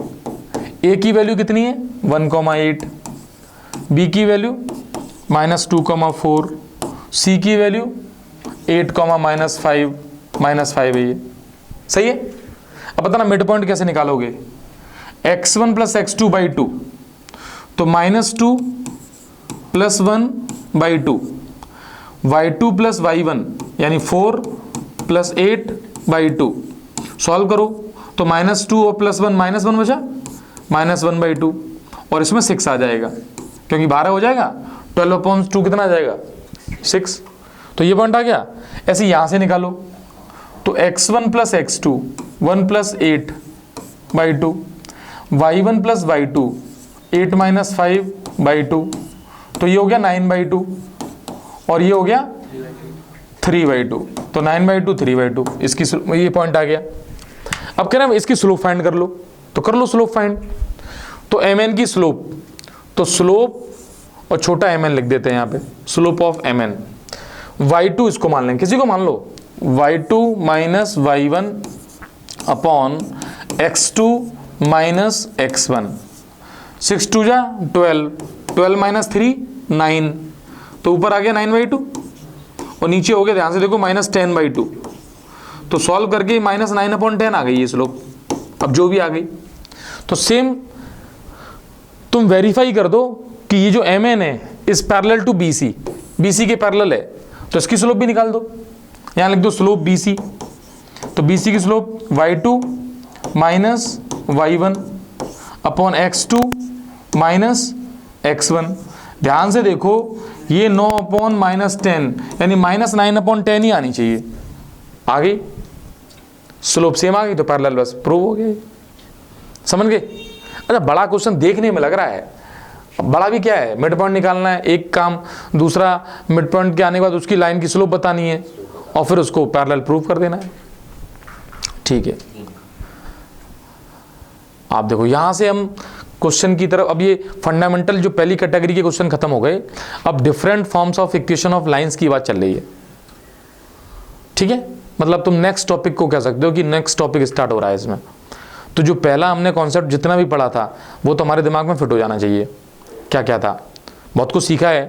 ए की वैल्यू कितनी है 1,8, बी की वैल्यू -2,4, सी की वैल्यू 8, -5 है ये, सही है। अब पता ना मिड पॉइंट कैसे निकालोगे, x1 + x2/2, तो -2 + 1/2, y2 + y1 यानी 4 + 8/2। सॉल्व करो तो -2 और +1 -1 बचा, -1/2, और इसमें 6 आ जाएगा, क्योंकि 12 हो जाएगा, 12/2 कितना आ जाएगा 6। तो ये पॉइंट आ गया। ऐसे यहां से निकालो, तो x1 + x2 1 + 8/2, y1 + y2 8 - 5/2, तो ये हो गया 9/2, और ये हो गया 3/2, तो 9/2 3/2, इसकी ये पॉइंट आ गया। अब कह रहे हैं इसकी स्लोप फाइंड कर लो, तो कर लो स्लोप फाइंड। तो एम एन की स्लोप, तो स्लोप और छोटा एम एन लिख देते हैं यहाँ पे, slope of M N. y2 इसको मान लें, किसी को मान लो, y2 - y1 upon x2 - x1, 6 2 जा 12, 12 - 3 9, तो ऊपर आ गया 9/2, और नीचे हो गया, ध्यान से देखो, -10/2। तो सॉल्व करके -9/10 आ गई ये स्लोप। अब जो भी आ गई, तो सेम तुम वेरीफाई कर दो कि ये जो एम एन है इस पैरेलल टू BC, BC के पैरेलल है, तो इसकी स्लोप भी निकाल दो। यहां लिख दो स्लोप BC, तो BC की slope y2 - y1 upon x2 - x1। ध्यान से देखो, ये 9/-10 यानी -9/10 ही आनी चाहिए, आ गई स्लोप, सेम आ गई, तो पैरेलल बस प्रूव हो गया। समझ गए। अच्छा, बड़ा क्वेश्चन देखने में लग रहा है, बड़ा भी क्या है, मिड पॉइंट निकालना है एक काम, दूसरा मिड पॉइंट के आने के बाद उसकी लाइन की स्लोप बतानी है, और फिर उसको पैरेलल प्रूव कर देना है, ठीक है। आप देखो यहां से हम क्वेश्चन की तरफ, अब ये फंडामेंटल जो पहली कैटेगरी के क्वेश्चन खत्म हो गए, अब different forms of equation of lines की बात चल रही है, ठीक है। मतलब तुम नेक्स्ट टॉपिक को कह सकते हो कि नेक्स्ट टॉपिक स्टार्ट हो रहा है इसमें। तो जो पहला हमने कॉन्सेप्ट जितना भी पढ़ा था वो तो हमारे दिमाग में फिट हो जाना चाहिए, क्या क्या था, बहुत कुछ सीखा है,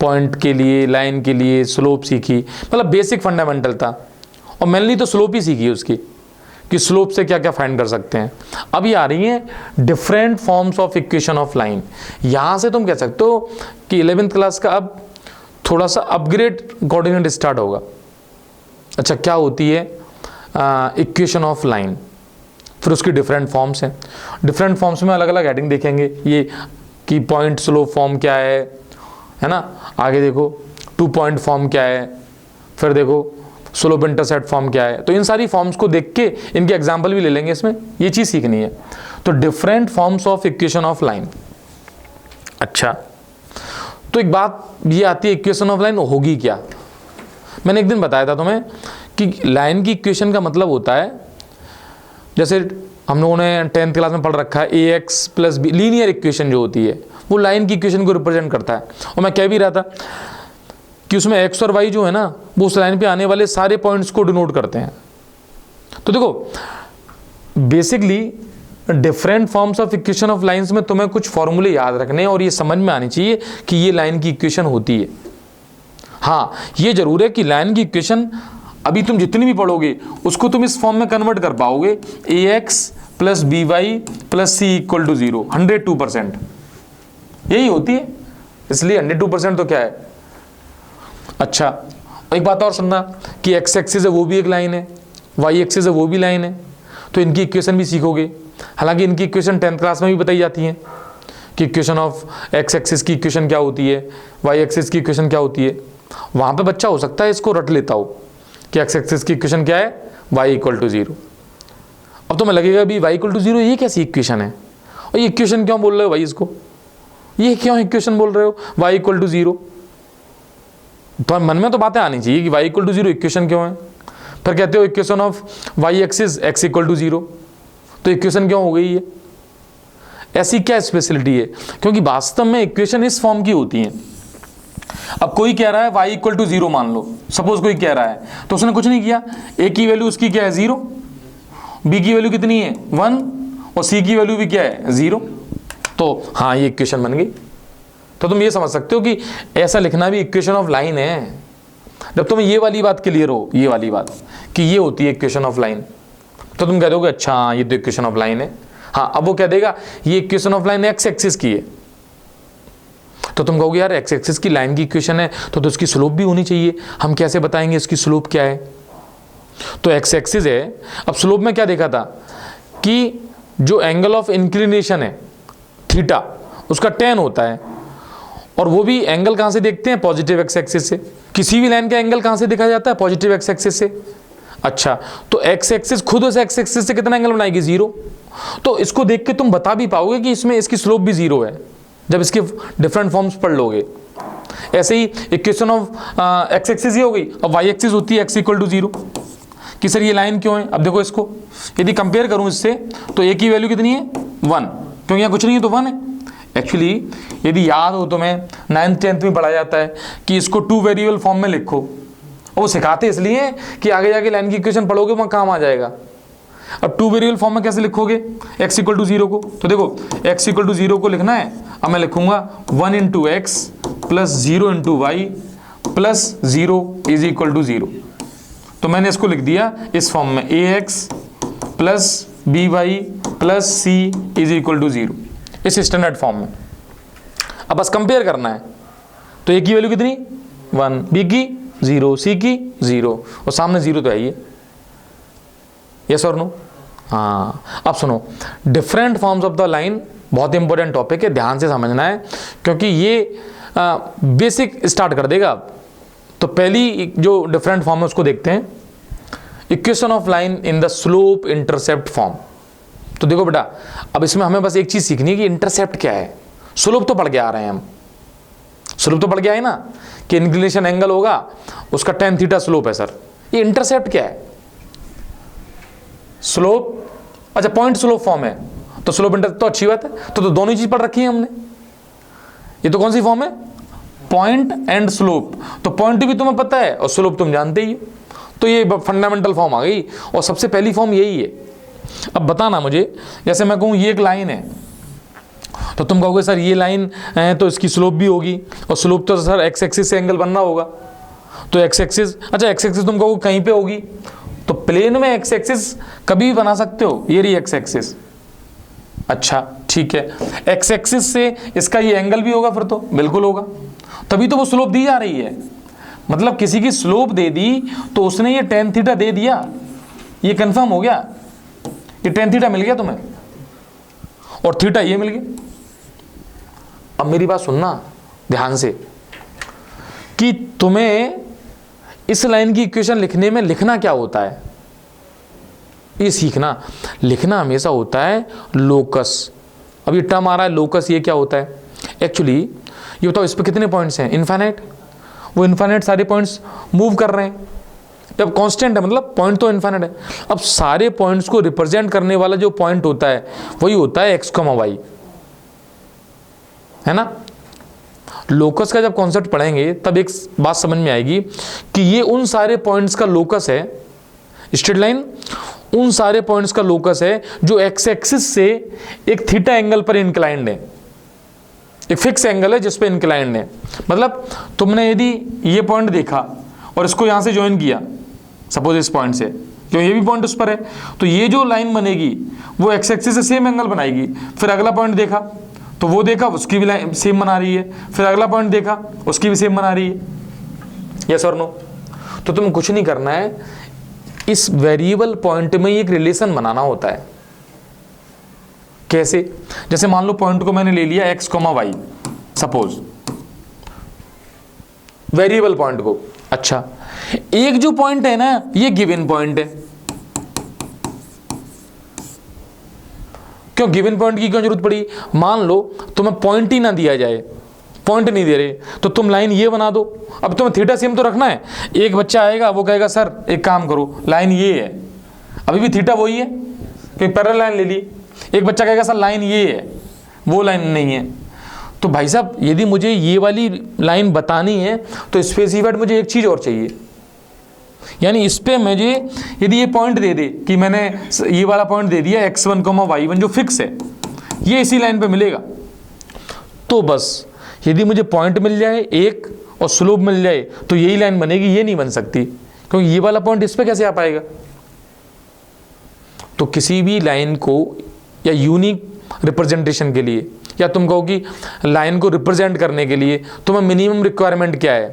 पॉइंट के लिए, लाइन के लिए, स्लोप सीखी, मतलब बेसिक फंडामेंटल था, और मेनली तो स्लोप ही सीखी उसकी, कि स्लोप से क्या क्या फाइंड कर सकते हैं। अब ये आ रही है different forms of equation of line. यहां से तुम कह सकते हो कि 11th क्लास का अब थोड़ा सा अपग्रेड कोऑर्डिनेट स्टार्ट होगा। अच्छा, क्या होती है इक्वेशन ऑफ लाइन, फिर उसकी डिफरेंट फॉर्म्स हैं, डिफरेंट फॉर्म्स में अलग अलग हेडिंग देखेंगे, ये कि पॉइंट स्लोप फॉर्म क्या है ना, आगे देखो 2 पॉइंट फॉर्म क्या है, फिर देखो स्लोप इंटरसेप्ट फॉर्म क्या है। तो इन सारी फॉर्म्स को देख के इनके एग्जाम्पल भी ले लेंगे, इसमें ये चीज़ सीखनी है। तो different forms of equation of line. अच्छा, तो एक बात ये आती है, इक्वेशन ऑफ लाइन होगी क्या। मैंने एक दिन बताया था तुम्हें कि लाइन की इक्वेशन का मतलब होता है, जैसे हम लोगों ने 10th क्लास में पढ़ रखा है, AX + B लीनियर इक्वेशन जो होती है वो लाइन की इक्वेशन को रिप्रेजेंट करता है। और मैं कह भी रहा था कि उसमें x और y जो है ना, वो उस लाइन पे आने वाले सारे पॉइंट्स को डिनोट करते हैं। तो देखो, basically different forms of equation of lines में तुम्हें कुछ फॉर्मूले याद रखने और ये समझ में आनी चाहिए कि ये लाइन की इक्वेशन होती है। हाँ, ये जरूर है कि लाइन की इक्वेशन अभी तुम जितनी भी पढ़ोगे उसको तुम इस फॉर्म में कन्वर्ट कर पाओगे, AX + BY + C = 0, 102%, यही होती है, इसलिए 102% तो क्या है। अच्छा, एक बात और सुनना कि x एक्सिस है वो भी एक लाइन है, y एक्सिस है वो भी लाइन है, तो इनकी इक्वेशन भी सीखोगे। हालांकि इनकी इक्वेशन 10th क्लास में भी बताई जाती है कि इक्वेशन ऑफ x एक्सिस की इक्वेशन क्या होती है, y एक्सिस की इक्वेशन क्या होती है। वहाँ पे बच्चा हो सकता है इसको रट लेता हो कि x एक्सिस की इक्वेशन क्या है, y = 0। अब तुम्हें लगेगा भी y = 0 ये कैसी इक्वेशन है, और ये इक्वेशन क्यों बोल रहे हो भाई, इसको ये क्यों इक्वेशन बोल रहे हो y = 0। तो मन में तो बातें आनी चाहिए कि y = 0 इक्वेशन क्यों है। फिर कहते हो equation of y axis x equal to 0, तो इक्वेशन क्यों हो गई है? ऐसी क्या स्पेशलिटी है? क्योंकि वास्तव में इक्वेशन इस फॉर्म की होती है। अब कोई कह रहा है y इक्वल टू 0 मान लो, सपोज कोई कह रहा है, तो उसने कुछ नहीं किया, a की वैल्यू उसकी क्या है 0, b की वैल्यू कितनी है 1 और c की वैल्यू भी क्या है 0, तो हाँ ये इक्वेशन बन गई। तो तुम ये समझ सकते हो कि ऐसा लिखना भी इक्वेशन ऑफ लाइन है। जब तुम्हें ये वाली बात क्लियर हो, ये वाली बात कि ये होती है इक्वेशन ऑफ लाइन, तो तुम कह दोगे अच्छा हाँ ये तो इक्वेशन ऑफ लाइन है। हाँ अब वो कह देगा ये equation of line x axis की है, तो तुम कहोगे यार एक्स एक्सिस की लाइन की इक्वेशन है तो उसकी स्लोप भी होनी चाहिए, हम कैसे बताएंगे इसकी स्लोप क्या है? तो एक्स एक्सिस है, अब स्लोप में क्या देखा था कि जो एंगल ऑफ इंक्लिनेशन है थीटा, उसका tan होता है, और वो भी एंगल कहां से देखते हैं? पॉजिटिव एक्स एक्सिस से। किसी भी लाइन का एंगल कहां से देखा जाता है? पॉजिटिव एक्स एक्सिस से। अच्छा, तो एक्स एक्सिस खुद उस एक्स एक्सिस से कितना एंगल बनाएगी? 0। तो इसको देख के तुम बता भी पाओगे कि इसमें इसकी स्लोप भी 0 है, जब इसके डिफरेंट फॉर्म्स पढ़ लोगे। ऐसे ही इक्वेशन ऑफ एक्स एक्सिस ही हो गई, अब वाई एक्सिस होती है एक्स इक्वल टू 0 कि सर ये लाइन क्यों है? अब देखो इसको यदि कंपेयर करूं इससे, तो ए की वैल्यू कितनी है 1, क्योंकि यहाँ कुछ नहीं है तो 1 है। एक्चुअली यदि याद हो तो मैं 9th 10th में पढ़ा जाता है कि इसको 2 वेरिएबल फॉर्म में लिखो, और वो सिखाते इसलिए कि आगे जाके लाइन की इक्वेशन पढ़ोगे वहाँ काम आ जाएगा। अब 2 वेरिएबल फॉर्म में कैसे लिखोगे x इक्वल टू 0 को? तो देखो x इक्वल टू 0 को लिखना है, अब मैं लिखूंगा 1 into x plus 0 into y plus 0 is equal to 0। तो मैंने इसको लिख दिया इस फॉर्म में ax plus b y plus c is equal to 0, इस स्टैंडर्ड फॉर्म में। अब बस कंपेयर करना है, तो a की वैल्यू कितनी 1, b की 0, c की 0, और सामने 0 तो है ही। यस और नो? हाँ, अब सुनो, different forms of the line बहुत इंपॉर्टेंट टॉपिक है, ध्यान से समझना है, क्योंकि ये बेसिक स्टार्ट कर देगा। तो पहली जो डिफरेंट फॉर्म है उसको देखते हैं, equation of line in the slope intercept form. तो देखो बेटा, अब इसमें हमें बस एक चीज सीखनी है कि इंटरसेप्ट क्या है। स्लोप तो पढ़ के आ रहे हैं हम, स्लोप तो पढ़ के आए ना कि इंक्लिनेशन एंगल होगा उसका tan थीटा स्लोप है सर। ये इंटरसेप्ट क्या है? स्लोप, अच्छा पॉइंट स्लोप फॉर्म है, तो स्लोप इंटरसेप्ट तो अच्छी बात है, तो दोनों ही चीज पढ़ रखी है हमने। ये तो कौन सी फॉर्म है? Point and slope. तो पॉइंट भी तुम्हें पता है और स्लोप तुम जानते ही हो, तो ये फंडामेंटल फॉर्म आ गई, और सबसे पहली फॉर्म यही है। अब बताना मुझे, जैसे मैं कहूँ ये एक लाइन है, तो तुम कहोगे सर ये लाइन है तो इसकी स्लोप भी होगी, और स्लोप तो सर एक्स एक्सिस से एंगल बनना होगा, तो एक्स एक्सिस, अच्छा एक्स एक्सिस तुम कहोगे कहीं पे होगी, तो प्लेन में एक्स एक्सिस कभी भी बना सकते हो, ये रही एक्स एक्सिस। अच्छा ठीक है, एक्स एक्सिस से इसका ये एंगल भी होगा, फिर तो बिल्कुल होगा, तभी तो वो स्लोप दी जा रही है। मतलब किसी की स्लोप दे दी तो उसने ये tan थीटा दे दिया, ये कंफर्म हो गया, ये tan थीटा मिल गया तुम्हें, और थीटा ये मिल गया। अब मेरी बात सुनना ध्यान से कि तुम्हें इस लाइन की इक्वेशन लिखने में लिखना क्या होता है, ये सीखना। लिखना हमेशा होता है लोकस। अब ये टर्म आ रहा है लोकस, ये क्या होता है? एक्चुअली ये बताओ इस पर कितने पॉइंट्स हैं? इनफाइनाइट। वो इनफाइनाइट सारे पॉइंट्स मूव कर रहे हैं, जब कांस्टेंट है मतलब पॉइंट तो इनफाइनाइट है। अब सारे पॉइंट्स को रिप्रेजेंट करने वाला जो पॉइंट होता है वही होता है एक्स कॉमा वाई, है ना। लोकस का जब कॉन्सेप्ट पढ़ेंगे तब एक बात समझ में आएगी कि ये उन सारे पॉइंट्स का लोकस है, स्ट्रेट लाइन उन सारे पॉइंट्स का लोकस है जो एक्स एक्सिस से एक थीटा एंगल पर इंक्लाइंड है, एक फिक्स एंगल है जिस पे इंक्लाइंड है। मतलब तुमने यदि ये पॉइंट देखा और इसको यहां से ज्वाइन किया, सपोज इस पॉइंट से, क्यों ये भी पॉइंट उस पर है, तो ये जो लाइन बनेगी वो एक्स एक्सिस से सेम एंगल बनाएगी। फिर अगला पॉइंट देखा तो वो देखा उसकी भी लाइन सेम बना रही है, फिर अगला पॉइंट देखा उसकी भी सेम बना रही है। यस और नो? तो तुम्हें कुछ नहीं करना है, इस वेरिएबल पॉइंट में एक रिलेशन बनाना होता है। कैसे? जैसे मान लो पॉइंट को मैंने ले लिया x comma y, suppose variable point को। अच्छा, एक जो पॉइंट है ना ये गिवन पॉइंट है। क्यों गिवन पॉइंट की क्यों जरूरत पड़ी? मान लो तुम्हें पॉइंट ही ना दिया जाए, पॉइंट नहीं दे रहे, तो तुम लाइन ये बना दो। अब तुम्हें थीटा सेम तो रखना है। एक बच्चा आएगा वो कहेगा सर एक काम करो, लाइन ये है, अभी भी थीटा वही है क्योंकि पैरेलल लाइन ले ली। एक बच्चा कहेगा सर लाइन ये है, वो लाइन नहीं है। तो भाई साहब यदि मुझे ये वाली लाइन बतानी है तो स्पेसिफाइड मुझे एक चीज़ और चाहिए, यानी इस पे मुझे यदि ये पॉइंट दे दे कि मैंने ये वाला पॉइंट दे दिया x1, y1 जो फिक्स है, ये इसी लाइन पे मिलेगा, तो बस यदि मुझे पॉइंट मिल जाए एक और स्लोप मिल जाए तो यही लाइन बनेगी, ये नहीं बन सकती क्योंकि ये वाला पॉइंट इस पे कैसे आ पाएगा। तो किसी भी लाइन को या यूनिक रिप्रेजेंटेशन के लिए, या तुम कहो कि लाइन को रिप्रेजेंट करने के लिए तुम्हें मिनिमम रिक्वायरमेंट क्या है,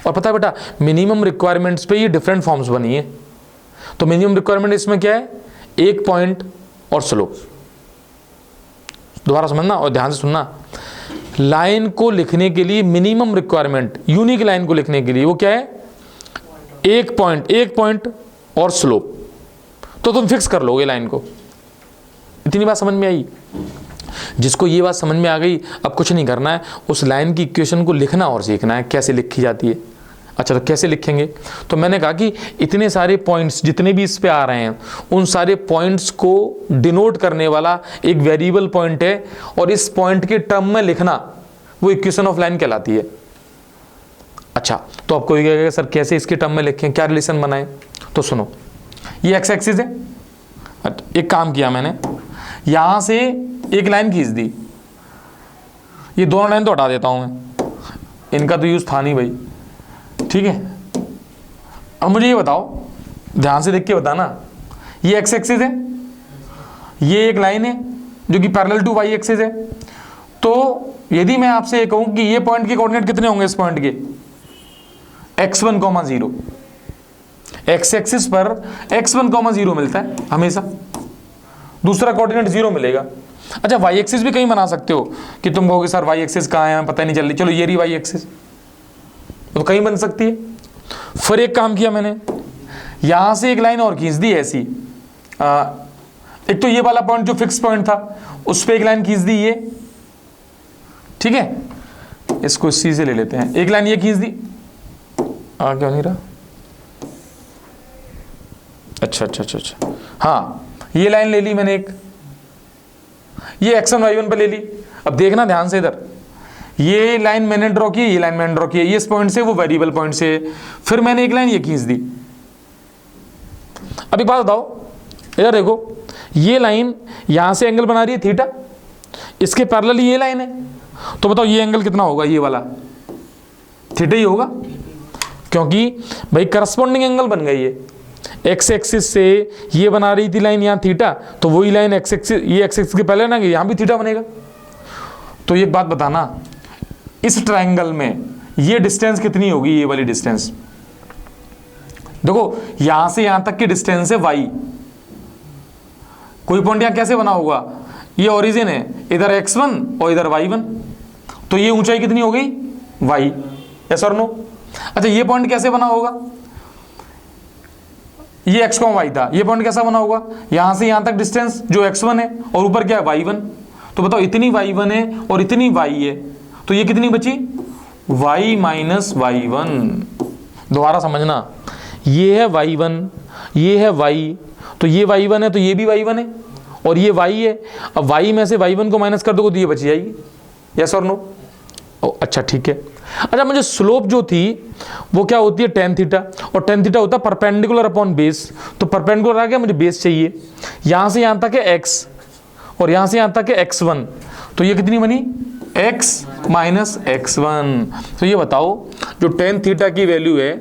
और पता है बेटा मिनिमम रिक्वायरमेंट्स पे ये डिफरेंट फॉर्म्स बनी है। तो मिनिमम रिक्वायरमेंट इसमें क्या है, एक पॉइंट और स्लोप। दोबारा समझना और ध्यान से सुनना, लाइन को लिखने के लिए मिनिमम रिक्वायरमेंट यूनिक लाइन को लिखने के लिए वो क्या है, एक पॉइंट और स्लोप। तो तुम फिक्स कर लोगे लाइन को। इतनी बात समझ में आई? जिसको ये बात समझ में आ गई, अब कुछ नहीं करना है, उस लाइन की इक्वेशन को लिखना और सीखना है कैसे लिखी जाती है। अच्छा तो कैसे लिखेंगे, तो मैंने कहा कि इतने सारे पॉइंट्स जितने भी इस पे आ रहे हैं उन सारे पॉइंट्स को डिनोट करने वाला एक वेरिएबल पॉइंट है, और इस पॉइंट के टर्म में लिखना वो इक्वेशन ऑफ लाइन कहलाती है। अच्छा तो आपको ये कहेगा सर कैसे इसके टर्म में लिखें, क्या रिलेशन बनाएं, तो सुनो, ये एक्स एक्सिस है। एक काम किया मैंने, यहां से एक लाइन खींच दी, ये दोनों लाइन तो हटा देता हूं मैं, इनका तो यूज था नहीं भाई, ठीक है। अब मुझे ये बताओ, ध्यान से देख के बताना, ये एक्स एक्सिस है, ये एक लाइन है जो कि पैरेलल टू वाई एक्सिस है। तो यदि मैं आपसे ये कहूं कि ये पॉइंट के कोऑर्डिनेट कितने होंगे इस पॉइंट के, x1, 0, एक्स एक्सिस पर x1, 0 मिलता है हमेशा, दूसरा कोऑर्डिनेट 0 मिलेगा। अच्छा वाई एक्सिस भी कहीं बना सकते हो कि तुम कहोगे सर वाई एक्सिस कहाँ है पता नहीं चल रही, चलो ये रही वाई एक्सिस, तो कहीं बन सकती है। फिर एक काम किया मैंने, यहां से एक लाइन और खींच दी ऐसी, एक तो ये वाला पॉइंट जो फिक्स पॉइंट था उस पर एक लाइन खींच दी ये, ठीक है, इसको इसी से ले लेते हैं, एक लाइन ये खींच दी, क्यों नहीं रहा, अच्छा हाँ ये लाइन ले ली मैंने एक, ये x1 y1 पे ले ली। अब देखना ध्यान से इधर, ये लाइन मैंने ड्रॉ की, ये लाइन मैंने ड्रॉ की, ये इस पॉइंट से वो वेरिएबल पॉइंट से, फिर मैंने एक लाइन ये खींच दी। अब एक बात बताओ, इधर देखो, ये लाइन यहां से एंगल बना रही है थीटा, इसके पैरेलल ये लाइन है, तो बताओ ये एंगल कितना होगा, ये वाला थीटा ही होगा, क्योंकि भाई करस्पॉन्डिंग एंगल बन गई है। एक्स एक्सिस से ये बना रही थी लाइन यहाँ थीटा, तो वही लाइन एक्स एक्सिस, ये एक्स एक्सिस के पहले ना यहाँ भी थीटा बनेगा। तो ये बात बताना, इस ट्रायंगल में ये डिस्टेंस कितनी होगी, ये वाली डिस्टेंस देखो, यहां से यहां तक की डिस्टेंस है y, कोई पॉइंट यहां कैसे बना होगा, ये ओरिजिन है, इधर x1 और इधर y1, तो ये ऊंचाई कितनी हो गई y, यस और नो। अच्छा ये पॉइंट कैसे बना होगा, ये x, y था, ये पॉइंट कैसा बना होगा, यहां से यहां तक डिस्टेंस जो x1 है और ऊपर क्या है y1, तो बताओ इतनी y1 है और इतनी y है, तो ये कितनी बची y माइनस y1। दोबारा समझना, ये है y1, ये है y, तो ये y1 है तो ये भी y1 है और ये y है। अब y में से y1 को माइनस कर दोगे तो ये बच जाएगी, यस और नो। अच्छा ठीक है। अच्छा मुझे स्लोप जो थी वो क्या होती है, tan थीटा, और tan थीटा होता है परपेंडिकुलर अपॉन बेस, तो परपेंडिकुलर आ गया, मुझे बेस चाहिए, यहां से यहां तक है x और यहां से यहां तक है x1, तो ये कितनी बनी x माइनस x1। तो ये बताओ जो tan थीटा की वैल्यू है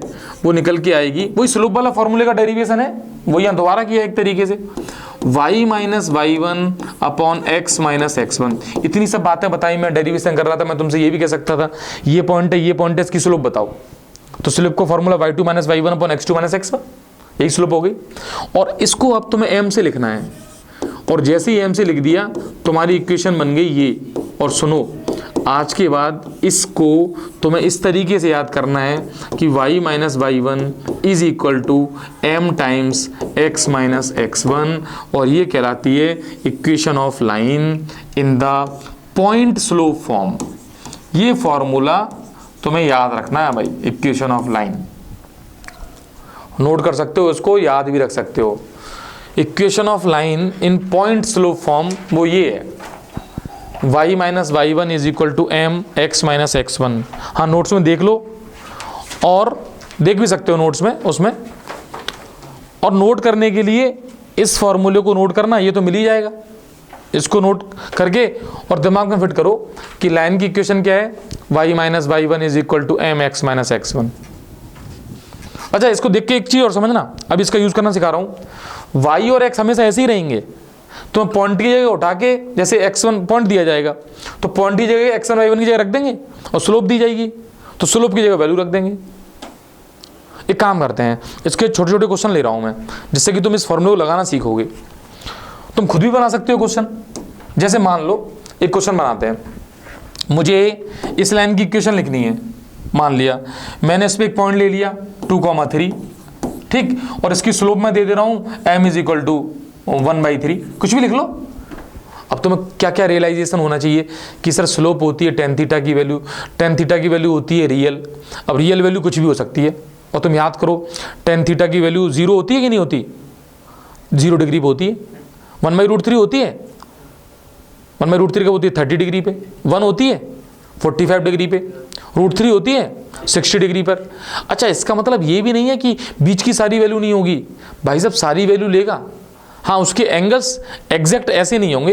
वो निकल के आएगी, वही स्लोप वाला फॉर्मूले का डेरिवेशन है, वो यहाँ दोबारा किया एक तरीके से, y minus y1 upon x minus x1। इतनी सब बातें बताई, मैं डेरिवेशन कर रहा था, मैं तुमसे ये भी कह सकता था ये पॉइंट है, ये पॉइंट है, इसकी स्लोप बताओ, तो स्लोप को formula y2 minus y1 upon x2 minus x1, यही स्लोप हो गई। और इसको अब तुम्हें m से लिखना है, और जैसे ही m से लिख दिया तुम्हारी इक्वेशन बन गई ये। और सुनो, आज के बाद इसको तुम्हें इस तरीके से याद करना है कि y minus y1 is equal to m times x minus x1, और ये कहलाती है equation of line in the point slope form. ये फॉर्मूला तुम्हें याद रखना है भाई, इक्वेशन ऑफ लाइन। नोट कर सकते हो इसको, याद भी रख सकते हो। Equation of line in point slope form वो ये है, y minus y one is equal to m x minus x one. हाँ नोट्स में देख लो और देख भी सकते हो नोट्स में उसमें। और नोट करने के लिए इस फॉर्मूले को नोट करना, ये तो मिल ही जाएगा। इसको नोट करके और दिमाग में फिट करो कि लाइन की इक्वेशन क्या है, y minus y one is equal to m x minus x one. अच्छा इसको देख के एक चीज़ और समझना, अब इसका यूज़ करना सिखा रहा हूँ। y और x हमेशा ऐसे ही रहेंगे, तो पॉइंट की जगह उठा के, जैसे x1 पॉइंट दिया जाएगा तो पॉइंट की जगह x1 y1 की जगह रख देंगे और स्लोप दी जाएगी तो स्लोप की जगह वैल्यू रख देंगे। एक काम करते हैं, इसके छोटे छोटे क्वेश्चन ले रहा हूँ मैं, जिससे कि तुम इस फॉर्मूले को लगाना सीखोगे। तुम खुद भी बना सकते हो क्वेश्चन। जैसे मान लो एक क्वेश्चन बनाते हैं, मुझे इस लाइन की इक्वेशन लिखनी है। मान लिया मैंने इस पर एक पॉइंट ले लिया 2,3, ठीक, और इसकी स्लोप मैं दे दे रहा हूँ m इज इक्वल टू 1/3, कुछ भी लिख लो। अब तुम्हें क्या क्या रियलाइजेशन होना चाहिए कि सर स्लोप होती है tan थीटा की वैल्यू, tan थीटा की वैल्यू होती है रियल। अब रियल वैल्यू कुछ भी हो सकती है, और तुम याद करो tan थीटा की वैल्यू 0 होती है कि नहीं होती, 0 डिग्री पे होती है। 1/√3 होती है, 1/√3 कब होती है, 30 डिग्री पे। 1 होती है 45 डिग्री पे, √3 होती है 60 डिग्री पर। अच्छा इसका मतलब ये भी नहीं है कि बीच की सारी वैल्यू नहीं होगी, भाई साहब सारी वैल्यू लेगा। हाँ उसके एंगल्स एग्जैक्ट ऐसे नहीं होंगे,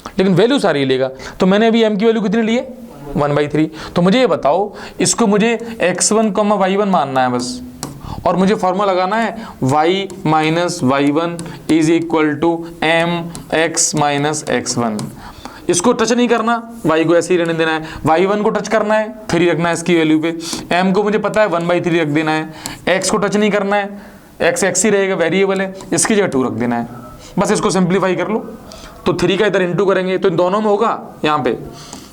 लेकिन वैल्यू सारी लेगा। तो मैंने अभी m की वैल्यू कितनी ली है, 1/3। तो मुझे ये बताओ, इसको मुझे x1, y1 मानना है बस, और मुझे फॉर्मूला लगाना है y minus y one is equal to m x minus x one. इसको टच नहीं करना, y को ऐसे ही रहने देना है। y1 को टच करना है 3 रखना है इसकी वैल्यू पे, m को मुझे पता है 1/3 रख देना है, x को टच नहीं करना है, x ही रहेगा वेरिएबल है, इसकी जगह 2 रख देना है। बस इसको सिंप्लीफाई कर लो, तो 3 का इधर इंटू करेंगे तो इन दोनों में होगा यहाँ पे,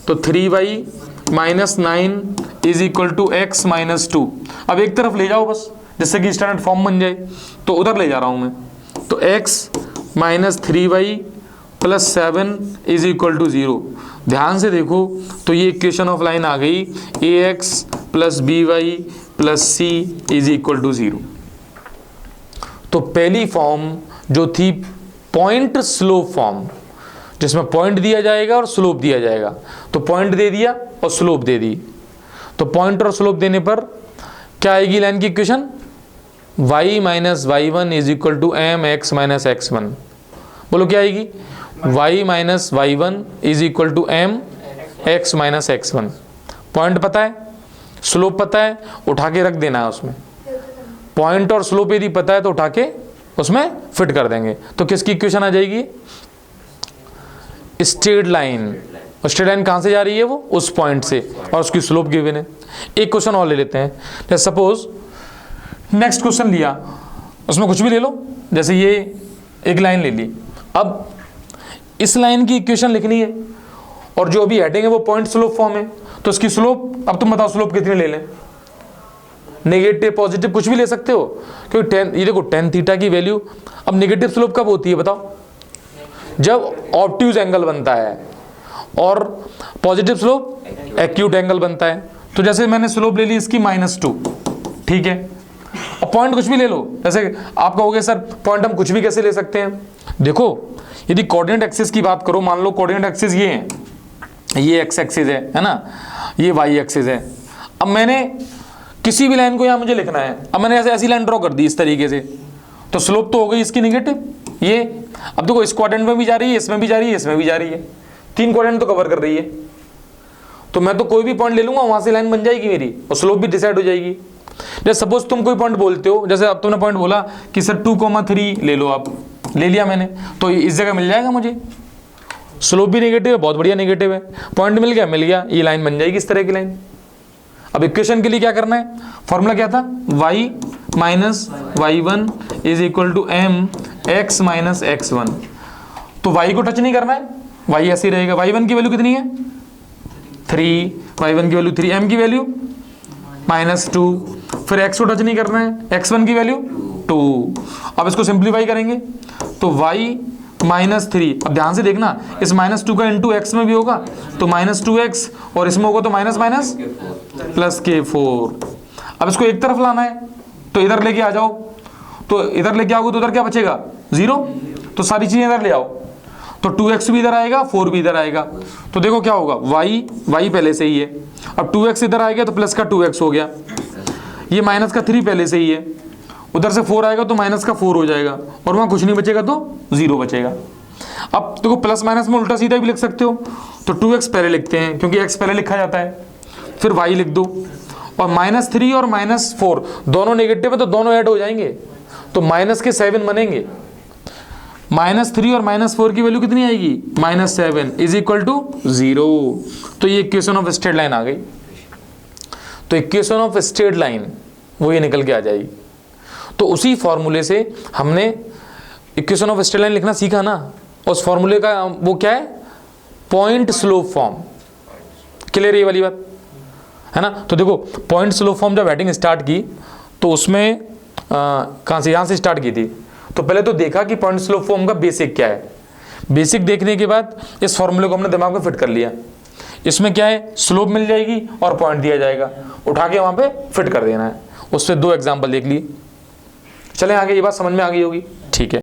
तो 3y minus 9 is equal to x minus 2। अब एक तरफ ले जाओ बस, जिससे कि स्टैंडर्ड फॉर्म बन जाए, तो उधर ले जा रहा हूँ मैं। तो x minus 3y plus 7 is equal to 0। ध्यान से देखो तो ये इक्वेशन ऑफ लाइन आ गई, ax plus by plus c is equal to 0। तो पहली फॉर्म जो थी पॉइंट स्लोप फॉर्म, जिसमें पॉइंट दिया जाएगा और स्लोप दिया जाएगा, तो पॉइंट दे दिया और स्लोप दे दी। तो पॉइंट और स्लोप देने पर क्या आएगी लाइन की equation, y minus y one is equal to m x minus x one. बोलो क्या आएगी, y minus y one is equal to m x minus x one. Point पता है, स्लोप पता है, उठा के रख देना है उसमें। पॉइंट और स्लोप यदि पता है तो उठा के उसमें फिट कर देंगे। तो किसकी इक्वेशन आ जाएगी, स्ट्रेट लाइन। और स्ट्रेट लाइन कहाँ से जा रही है, वो उस पॉइंट से, और उसकी स्लोप गिवन है। एक क्वेश्चन और ले लेते हैं, जैसे सपोज नेक्स्ट क्वेश्चन लिया, उसमें कुछ भी ले लो, जैसे ये एक लाइन ले ली। अब इस लाइन की इक्वेशन लिखनी है, और जो अभी हेडिंग है वो पॉइंट स्लोप फॉर्म है, तो इसकी स्लोप, अब तुम बताओ स्लोप कितनी ले लें, नेगेटिव पॉजिटिव कुछ भी ले सकते हो, क्योंकि टेन, ये देखो tan थीटा की वैल्यू, अब नेगेटिव स्लोप कब होती है बताओ, जब ऑब्ट्यूज एंगल बनता है, और पॉजिटिव स्लोप एक्यूट एंगल बनता है। तो जैसे मैंने स्लोप ले ली इसकी -2, ठीक है। अब पॉइंट कुछ भी ले लो, जैसे आप कहोगे सर पॉइंट हम कुछ भी कैसे ले सकते हैं। देखो यदि कोऑर्डिनेट एक्सिस की बात करो, मान लो कोऑर्डिनेट एक्सिस ये है, ये एक्स एक्सिस है ना, ये वाई एक्सिस है। अब मैंने किसी भी लाइन को यहाँ मुझे लिखना है, अब मैंने ऐसी लाइन ड्रॉ कर दी इस तरीके से, तो स्लोप तो हो गई इसकी नेगेटिव ये। अब देखो इस क्वाड्रेंट में भी जा रही है, इसमें भी जा रही है, इसमें भी जा रही है, 3 क्वाड्रेंट तो कवर कर रही है। तो मैं तो कोई भी पॉइंट ले लूंगा, वहां से लाइन बन जाएगी मेरी, और स्लोप भी डिसाइड हो जाएगी। जैसे सपोज तुम कोई पॉइंट बोलते हो, जैसे अब तुमने पॉइंट बोला कि सर 2,3 ले लो, आप ले लिया मैंने, तो इस जगह मिल जाएगा मुझे, स्लोप भी नेगेटिव है, बहुत बढ़िया नेगेटिव है, पॉइंट मिल गया, ये लाइन बन जाएगी इस तरह की लाइन। अब इक्वेशन के लिए क्या करना है, फॉर्मूला क्या था, y minus y one is equal to m x minus x one. तो y को टच नहीं करना है, y ऐसे ही रहेगा। y1 की वैल्यू कितनी है 3, y1 की वैल्यू 3, m की वैल्यू -2, फिर x को टच नहीं करना है, x1 की वैल्यू 2। अब इसको सिंप्लीफाई करेंगे तो y -3। अब ध्यान से देखना, इस -2 का इंटू एक्स में भी होगा तो -2x, और इसमें होगा तो माइनस माइनस +k4। अब इसको एक तरफ लाना है तो इधर लेके आ जाओ, तो इधर लेके आओगे तो उधर क्या बचेगा 0, तो सारी चीजें इधर ले आओ, तो 2x भी इधर आएगा, 4 भी इधर आएगा। तो देखो क्या होगा, y पहले से ही है, अब 2x इधर आएगा तो प्लस का 2x हो गया, ये माइनस का 3 पहले से ही है, उधर से 4 आएगा तो माइनस का 4 हो जाएगा, और वहाँ कुछ नहीं बचेगा तो 0 बचेगा। अब देखो प्लस माइनस में उल्टा सीधा भी लिख सकते हो, तो 2x पहले लिखते हैं क्योंकि x पहले लिखा जाता है, फिर y लिख दो, और -3 और -4 दोनों नेगेटिव है तो दोनों ऐड हो जाएंगे, तो माइनस के 7 बनेंगे। -3 और -4 की वैल्यू कितनी आएगी, -7 इज इक्वल टू 0। तो ये इक्वेशन ऑफ स्ट्रेट लाइन आ गई। तो इक्वेशन ऑफ स्ट्रेट लाइन वो ये निकल के आ जाएगी। तो उसी फॉर्मूले से हमने इक्वेशन ऑफ स्ट्रेट लाइन लिखना सीखा ना, उस फॉर्मूले का वो क्या है, पॉइंट स्लोप फॉर्म। क्लियर ये वाली बात है ना। तो देखो पॉइंट स्लोप फॉर्म जब हेडिंग स्टार्ट की तो उसमें कहाँ से, यहाँ से स्टार्ट की थी। तो पहले तो देखा कि पॉइंट स्लोप फॉर्म का बेसिक क्या है। बेसिक देखने के बाद इस फॉर्मूले को हमने दिमाग में फिट कर लिया। इसमें क्या है, स्लोप मिल जाएगी और पॉइंट दिया जाएगा, उठा के वहाँ पे फिट कर देना है। उससे 2 एग्जाम्पल देख लिए। चलें आगे, ये बात समझ में आ गई होगी।